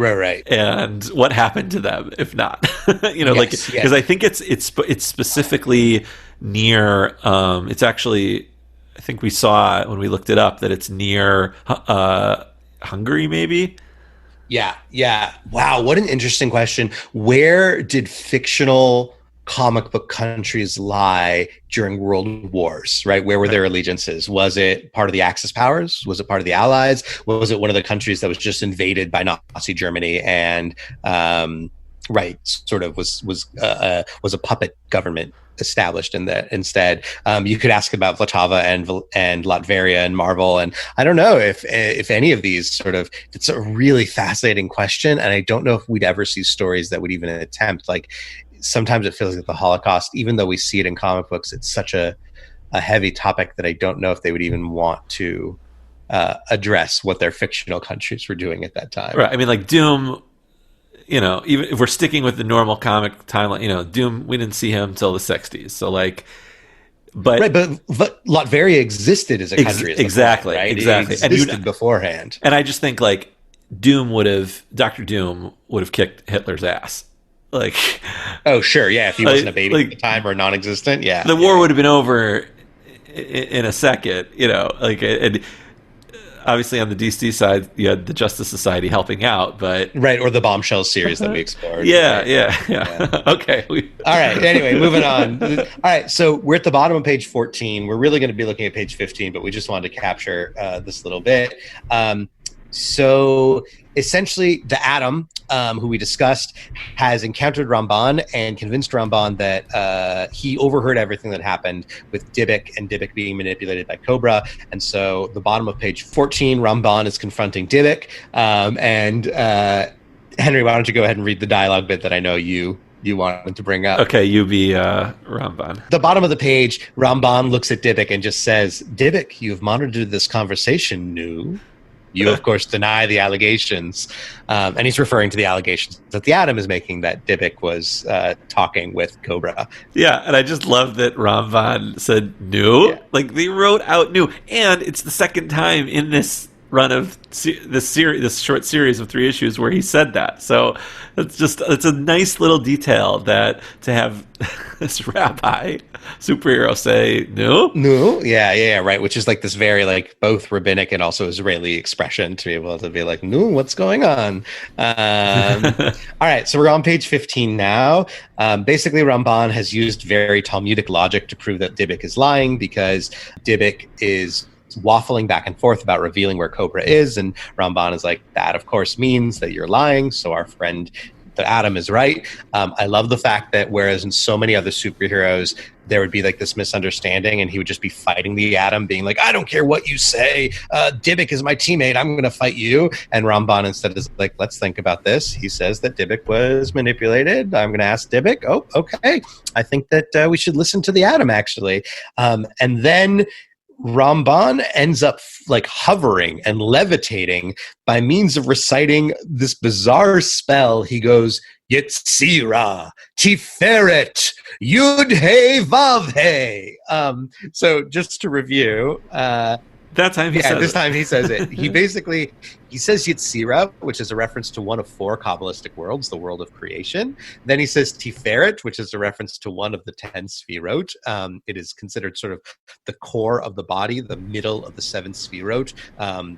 And what happened to them if not? You know, Yes, like yes. because I think it's specifically near. It's actually, I think we saw when we looked it up that it's near Hungary, maybe. Yeah. Wow, what an interesting question. Where did fictional comic book countries lie during world wars, right? Where were their allegiances? Was it part of the Axis powers? Was it part of the Allies? Was it one of the countries that was just invaded by Nazi Germany and right, sort of was a puppet government established in that instead? You could ask about Vltava and Latveria and Marvel, and I don't know if any of these sort of, it's a really fascinating question, and I don't know if we'd ever see stories that would even attempt, like sometimes it feels like the Holocaust, even though we see it in comic books, it's such a heavy topic that I don't know if they would even want to address what their fictional countries were doing at that time. Right. I mean, like Doom, you know, even if we're sticking with the normal comic timeline, you know, Doom, we didn't see him till the 60s. So like, but Latveria existed as a country. Exactly. Right? Exactly. It existed beforehand. And I just think like Dr. Doom would have kicked Hitler's ass. Like, oh sure, yeah. If he wasn't a baby at the time or non-existent, yeah, the war would have been over in a second. You know, like, and obviously on the DC side, you had the Justice Society helping out, but right, or the Bombshell series that we explored. Yeah. Okay. All right. Anyway, moving on. All right. So we're at the bottom of page 14. We're really going to be looking at page 15, but we just wanted to capture this little bit. So essentially, the Atom, who we discussed, has encountered Ramban and convinced Ramban that he overheard everything that happened with Dybbuk and Dybbuk being manipulated by Cobra. And so the bottom of page 14, Ramban is confronting Dybbuk. And Henry, why don't you go ahead and read the dialogue bit that I know you wanted to bring up. Okay, you be Ramban. The bottom of the page, Ramban looks at Dybbuk and just says, "Dybbuk, you've monitored this conversation, Nu. You, of course, deny the allegations." And he's referring to the allegations that the Atom is making that Dybbuk was talking with Cobra. Yeah, and I just love that Ramban said Nu. Yeah. Like, they wrote out Nu. And it's the second time in this run of this short series of 3 issues where he said that. So it's a nice little detail that to have this rabbi superhero say Nu. Yeah, right, which is like this very like both rabbinic and also Israeli expression to be able to be like, Nu, what's going on? All right, so we're on page 15 now. Basically, Ramban has used very Talmudic logic to prove that Dybbuk is lying because Dybbuk is waffling back and forth about revealing where Cobra is, and Ramban is like, that of course means that you're lying, so our friend the Atom is right. I love the fact that whereas in so many other superheroes there would be like this misunderstanding and he would just be fighting the Atom, being like, I don't care what you say, Dybbuk is my teammate, I'm gonna fight you. And Ramban instead is like, let's think about this. He says that Dybbuk was manipulated. I'm gonna ask Dybbuk. Oh, okay, I think that we should listen to the Atom actually. And then Ramban ends up like hovering and levitating by means of reciting this bizarre spell. He goes, Yetzira, Tiferet, Yud He Vav He. So just to review, this time he says it. He says Yetzira, which is a reference to one of 4 Kabbalistic worlds, the world of creation. Then he says Tiferet, which is a reference to one of the 10 Sfirot. It is considered sort of the core of the body, the middle of the 7 Sfirot,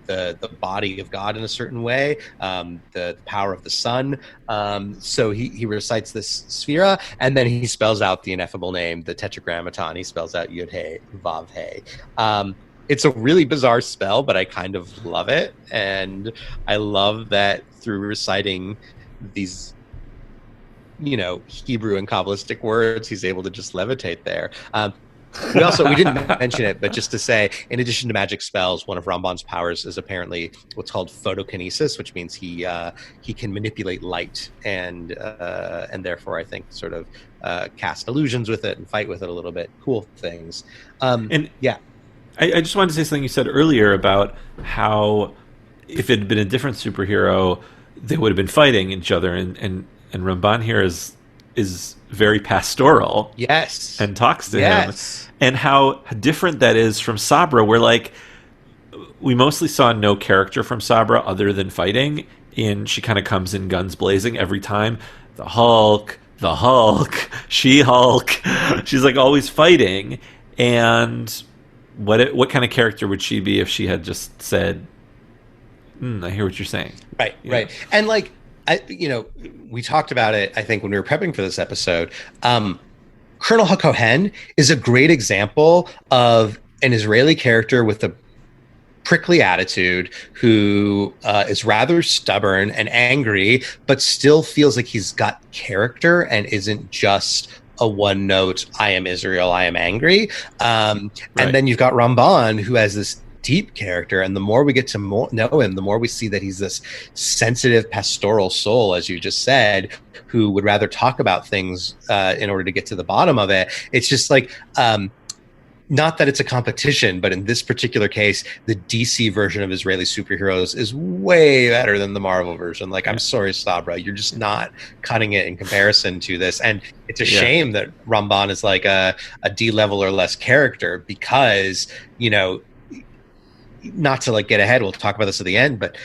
the body of God in a certain way, the power of the sun. So he recites this Sphira, and then he spells out the ineffable name, the Tetragrammaton. He spells out Yud He Vav He. It's a really bizarre spell, but I kind of love it. And I love that through reciting these, Hebrew and Kabbalistic words, he's able to just levitate there. We didn't mention it, but just to say, in addition to magic spells, one of Ramban's powers is apparently what's called photokinesis, which means he can manipulate light and therefore I think sort of cast illusions with it and fight with it a little bit. Cool things. I just wanted to say something you said earlier about how if it had been a different superhero, they would have been fighting each other. And Ramban here is is very pastoral. Yes. And talks to Yes. him. And how different that is from Sabra, where like we mostly saw no character from Sabra other than fighting. And she kind of comes in guns blazing every time. The Hulk, She-Hulk. She's like always fighting. And what kind of character would she be if she had just said, I hear what you're saying. Right, right. And like, we talked about it, I think, when we were prepping for this episode. Colonel HaKohen is a great example of an Israeli character with a prickly attitude who is rather stubborn and angry, but still feels like he's got character and isn't just a one note, I am Israel, I am angry. And then you've got Ramban, who has this deep character, and the more we get to know him, the more we see that he's this sensitive pastoral soul, as you just said, who would rather talk about things in order to get to the bottom of it. It's just like, not that it's a competition, but in this particular case, the DC version of Israeli superheroes is way better than the Marvel version. Like, I'm sorry, Sabra, you're just not cutting it in comparison to this. And it's a shame that Ramban is like a D level or less character, because, not to like get ahead, we'll talk about this at the end, but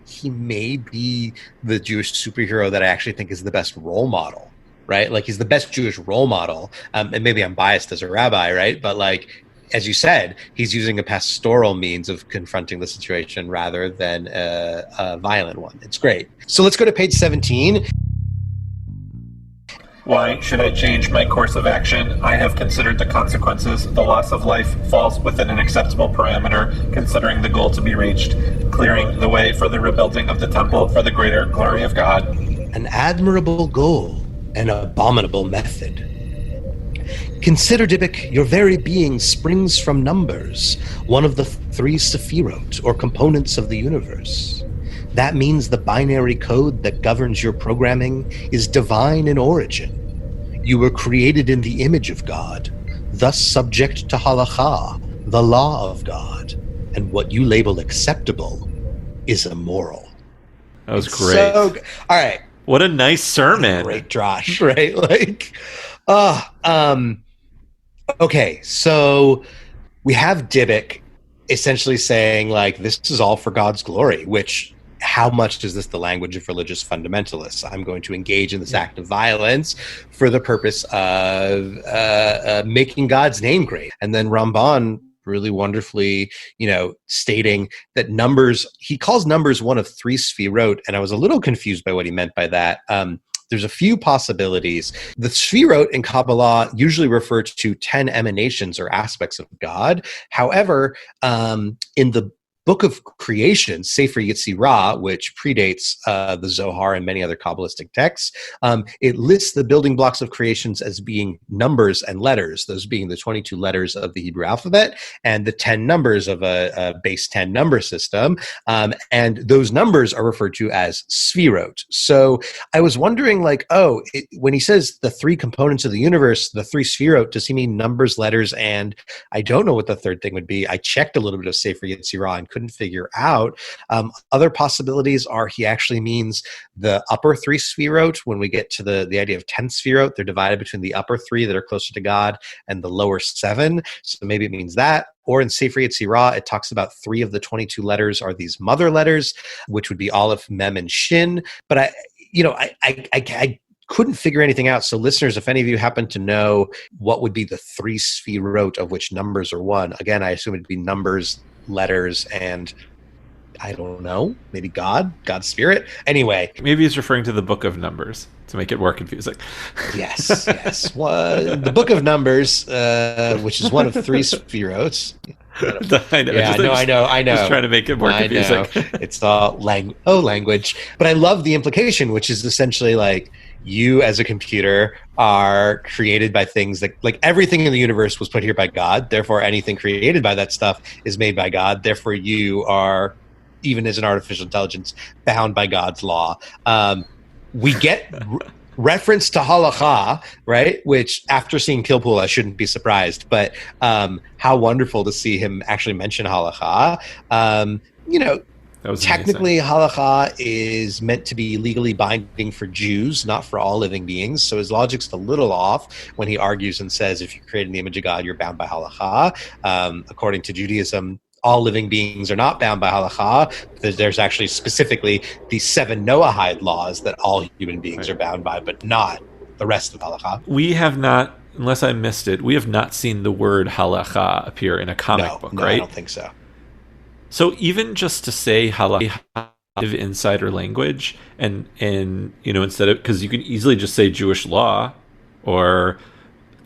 he may be the Jewish superhero that I actually think is the best role model, right? Like, he's the best Jewish role model. And maybe I'm biased as a rabbi, right? But like, as you said, he's using a pastoral means of confronting the situation rather than a violent one. It's great. So let's go to page 17. Why should I change my course of action? I have considered the consequences. The loss of life falls within an acceptable parameter, considering the goal to be reached, clearing the way for the rebuilding of the temple for the greater glory of God. An admirable goal, an abominable method. Consider, Dybbuk, your very being springs from numbers, one of the three sephirot, or components of the universe. That means the binary code that governs your programming is divine in origin. You were created in the image of God, thus subject to halakha, the law of God, and what you label acceptable is immoral. That was great. So, all right. What a nice sermon. Great drosh, right? Like, okay, so we have Dybbuk essentially saying, like, this is all for God's glory, which, how much is this the language of religious fundamentalists? I'm going to engage in this act of violence for the purpose of making God's name great. And then Ramban really wonderfully, stating that numbers, he calls numbers one of three sefirot, and I was a little confused by what he meant by that. There's a few possibilities. The sefirot in Kabbalah usually refer to 10 emanations or aspects of God. However, in the Book of Creation, Sefer Yetzirah, which predates the Zohar and many other Kabbalistic texts, it lists the building blocks of creations as being numbers and letters, those being the 22 letters of the Hebrew alphabet and the 10 numbers of a base 10 number system. And those numbers are referred to as sefirot. So I was wondering, like, when he says the three components of the universe, the three sefirot, does he mean numbers, letters, and I don't know what the third thing would be. I checked a little bit of Sefer Yetzirah and couldn't figure out. Other possibilities are he actually means the upper three sefirot. When we get to the idea of 10 sefirot, they're divided between the upper three that are closer to God and the lower seven. So maybe it means that. Or in Sefer Yetzirah, it talks about 3 of the 22 letters are these mother letters, which would be Aleph, Mem, and Shin. But I couldn't figure anything out. So listeners, if any of you happen to know what would be the 3 sefirot of which numbers are one, again, I assume it'd be numbers, letters, and I don't know, maybe God's spirit. Anyway. Maybe he's referring to the Book of Numbers to make it more confusing. Yes. Well, the Book of Numbers, which is one of 3 sefirot. I know. Yeah, I know. Just trying to make it more confusing. It's all language. But I love the implication, which is essentially like, you as a computer are created by things that, like, everything in the universe was put here by God. Therefore, anything created by that stuff is made by God. Therefore, you are, even as an artificial intelligence, bound by God's law. We get reference to halakha, right? Which, after seeing Killpool, I shouldn't be surprised. But how wonderful to see him actually mention halakha. That was Technically, amazing. halacha is meant to be legally binding for Jews, not for all living beings. So his logic's a little off when he argues and says, if you create in the image of God, you're bound by halacha. According to Judaism, all living beings are not bound by halacha. There's actually specifically the 7 Noahide laws that all human beings are bound by, but not the rest of halacha. We have not, unless I missed it, we have not seen the word halacha appear in a comic book, No, right? I don't think so. So even just to say halacha insider language and instead of, because you can easily just say Jewish law or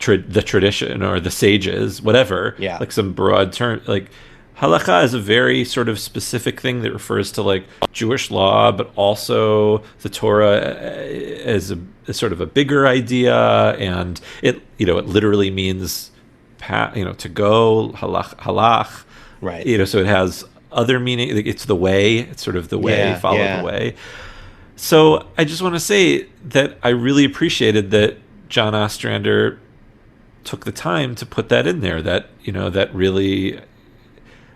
the tradition or the sages, whatever, like some broad term, like halacha is a very sort of specific thing that refers to like Jewish law, but also the Torah as a sort of a bigger idea, and it literally means to go halach, right? So it has other meaning. It's the way. It's sort of the way, follow the way. So I just want to say that I really appreciated that John Ostrander took the time to put that in there. That that really.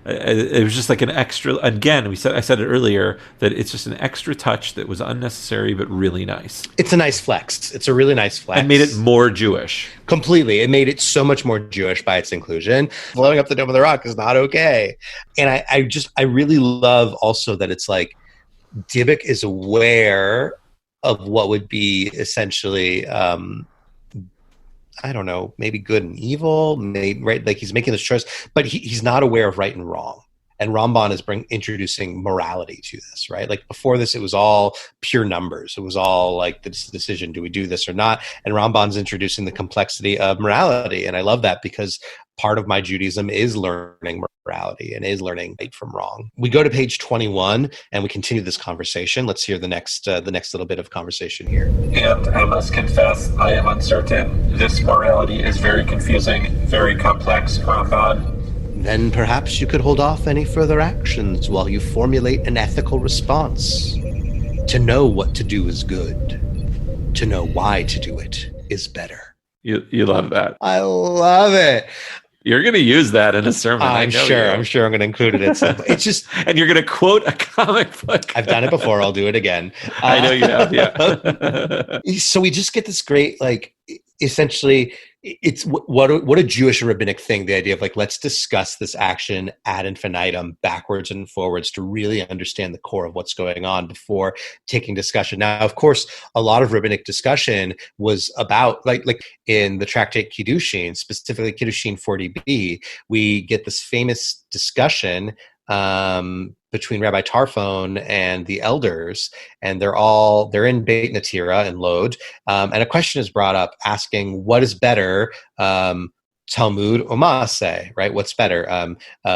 It was just like an extra. Again, I said it earlier that it's just an extra touch that was unnecessary but really nice. It's a nice flex. It's a really nice flex. And made it more Jewish. Completely. It made it so much more Jewish by its inclusion. Blowing up the Dome of the Rock is not okay. And I really love also that it's like Dybbuk is aware of what would be essentially I don't know, maybe good and evil, maybe, right? Like he's making this choice, but he's not aware of right and wrong. And Ramban is introducing morality to this, right? Like before this, it was all pure numbers. It was all like this decision, do we do this or not? And Ramban's introducing the complexity of morality. And I love that because part of my Judaism is learning morality and is learning right from wrong. We go to page 21 and we continue this conversation. Let's hear the next little bit of conversation here. And I must confess, I am uncertain. This morality is very confusing, very complex, Ramban. Then perhaps you could hold off any further actions while you formulate an ethical response. To know what to do is good. To know why to do it is better. You love that. I love it. You're going to use that in a sermon. I'm sure I'm going to include it. It's just, and you're going to quote a comic book. I've done it before. I'll do it again. I know you have. Yeah. So we just get this great, like, essentially, it's what a Jewish rabbinic thing. The idea of like, let's discuss this action ad infinitum, backwards and forwards, to really understand the core of what's going on before taking discussion. Now, of course, a lot of rabbinic discussion was about like in the tractate Kiddushin, specifically Kiddushin 40b, we get this famous discussion between Rabbi Tarfon and the elders, and they're in Beit Natira in Lod, and a question is brought up asking what is better, Talmud or Maaseh, right? What's better,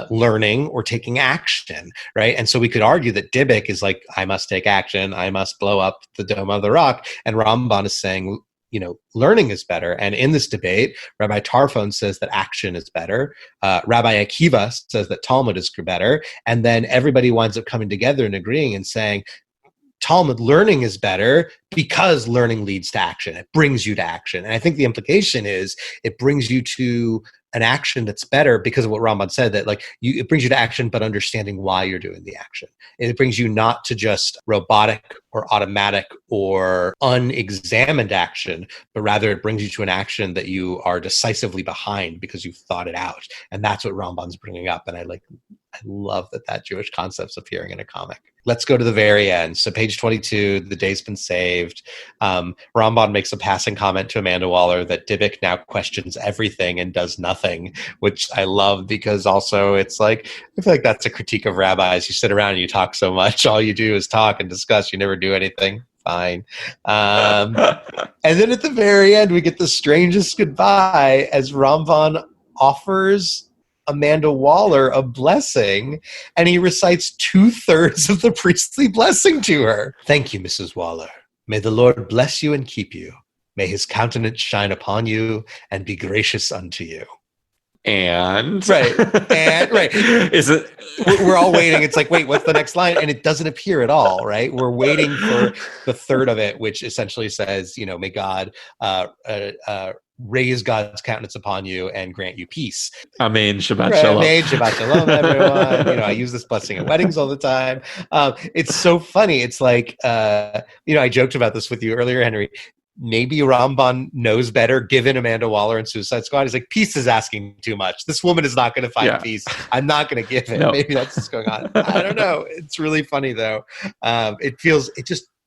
learning or taking action, right? And so we could argue that Dybbuk is like, I must take action, I must blow up the Dome of the Rock, and Ramban is saying, learning is better. And in this debate, Rabbi Tarfon says that action is better. Rabbi Akiva says that Talmud is better. And then everybody winds up coming together and agreeing and saying, Talmud learning is better because learning leads to action. It brings you to action. And I think the implication is it brings you to an action that's better because of what Ramban said, that like it brings you to action, but understanding why you're doing the action. It brings you not to just robotic or automatic or unexamined action, but rather it brings you to an action that you are decisively behind because you've thought it out. And that's what Ramban's bringing up. And I love that Jewish concept's appearing in a comic. Let's go to the very end. So page 22, the day's been saved. Ramban makes a passing comment to Amanda Waller that Dybbuk now questions everything and does nothing, which I love because also it's like, I feel like that's a critique of rabbis. You sit around and you talk so much. All you do is talk and discuss. You never do anything. Fine. And then at the very end, we get the strangest goodbye as Ramban offers Amanda Waller a blessing, and he recites 2/3 of the priestly blessing to her. Thank you, Mrs. Waller. May the Lord bless you and keep you. May his countenance shine upon you and be gracious unto you. And right. Is it? We're all waiting. It's like, wait, what's the next line? And it doesn't appear at all, right? We're waiting for the third of it, which essentially says, may God raise God's countenance upon you and grant you peace. Amen. Shabbat shalom. Amen. Shabbat shalom, everyone. I use this blessing at weddings all the time. It's so funny. It's like, I joked about this with you earlier, Henry. Maybe Ramban knows better, given Amanda Waller and Suicide Squad. He's like, peace is asking too much. This woman is not going to find peace. I'm not going to give it. No. Maybe that's what's going on. I don't know. It's really funny, though.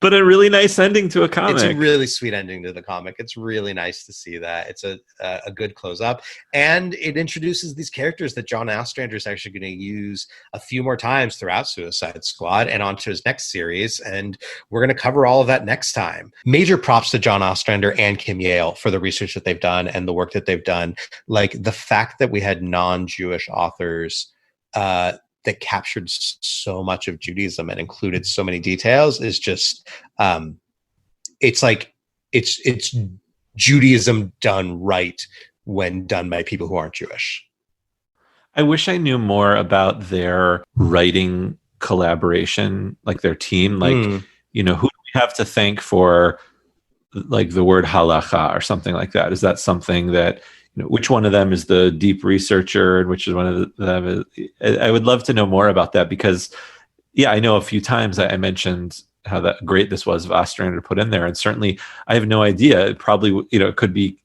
But a really nice ending to a comic. It's a really sweet ending to the comic. It's really nice to see that. It's a good close up. And it introduces these characters that John Ostrander is actually going to use a few more times throughout Suicide Squad and onto his next series. And we're going to cover all of that next time. Major props to John Ostrander and Kim Yale for the research that they've done and the work that they've done. Like the fact that we had non-Jewish authors that captured so much of Judaism and included so many details is just, it's Judaism done right when done by people who aren't Jewish. I wish I knew more about their writing collaboration, like their team, who do we have to thank for like the word halacha or something like that? Is that something that, which one of them is the deep researcher and which is one of them is, I would love to know more about that because, I know a few times I mentioned how great this was of Ostrander to put in there. And certainly I have no idea. It probably, it could be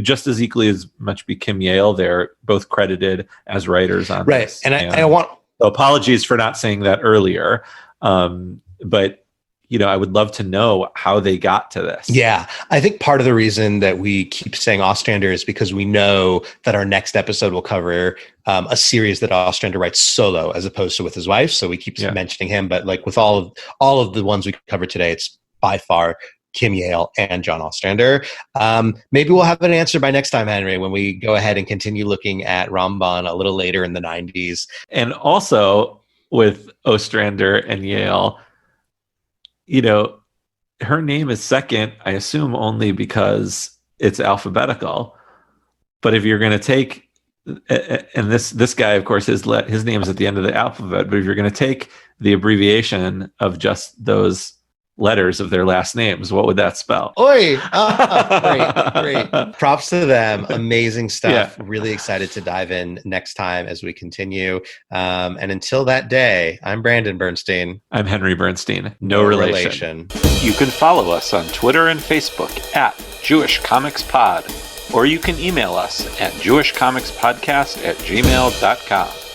just as equally as much be Kim Yale. They're both credited as writers on this. And I want... So apologies for not saying that earlier. But I would love to know how they got to this. Yeah, I think part of the reason that we keep saying Ostrander is because we know that our next episode will cover a series that Ostrander writes solo as opposed to with his wife. So we keep mentioning him, but like with all of the ones we covered today, it's by far Kim Yale and John Ostrander. Maybe we'll have an answer by next time, Henry, when we go ahead and continue looking at Ramban a little later in the 90s. And also with Ostrander and Yale, her name is second, I assume only because it's alphabetical. But if you're going to take, and this guy, of course, his name is at the end of the alphabet, but if you're going to take the abbreviation of just those letters of their last names, what would that spell? Oi! Great. Props to them. Amazing stuff. Yeah. Really excited to dive in next time as we continue. And until that day, I'm Brandon Bernstein. I'm Henry Bernstein. No relation. You can follow us on Twitter and Facebook at Jewish Comics Pod, or you can email us at jewishcomicspodcast@gmail.com.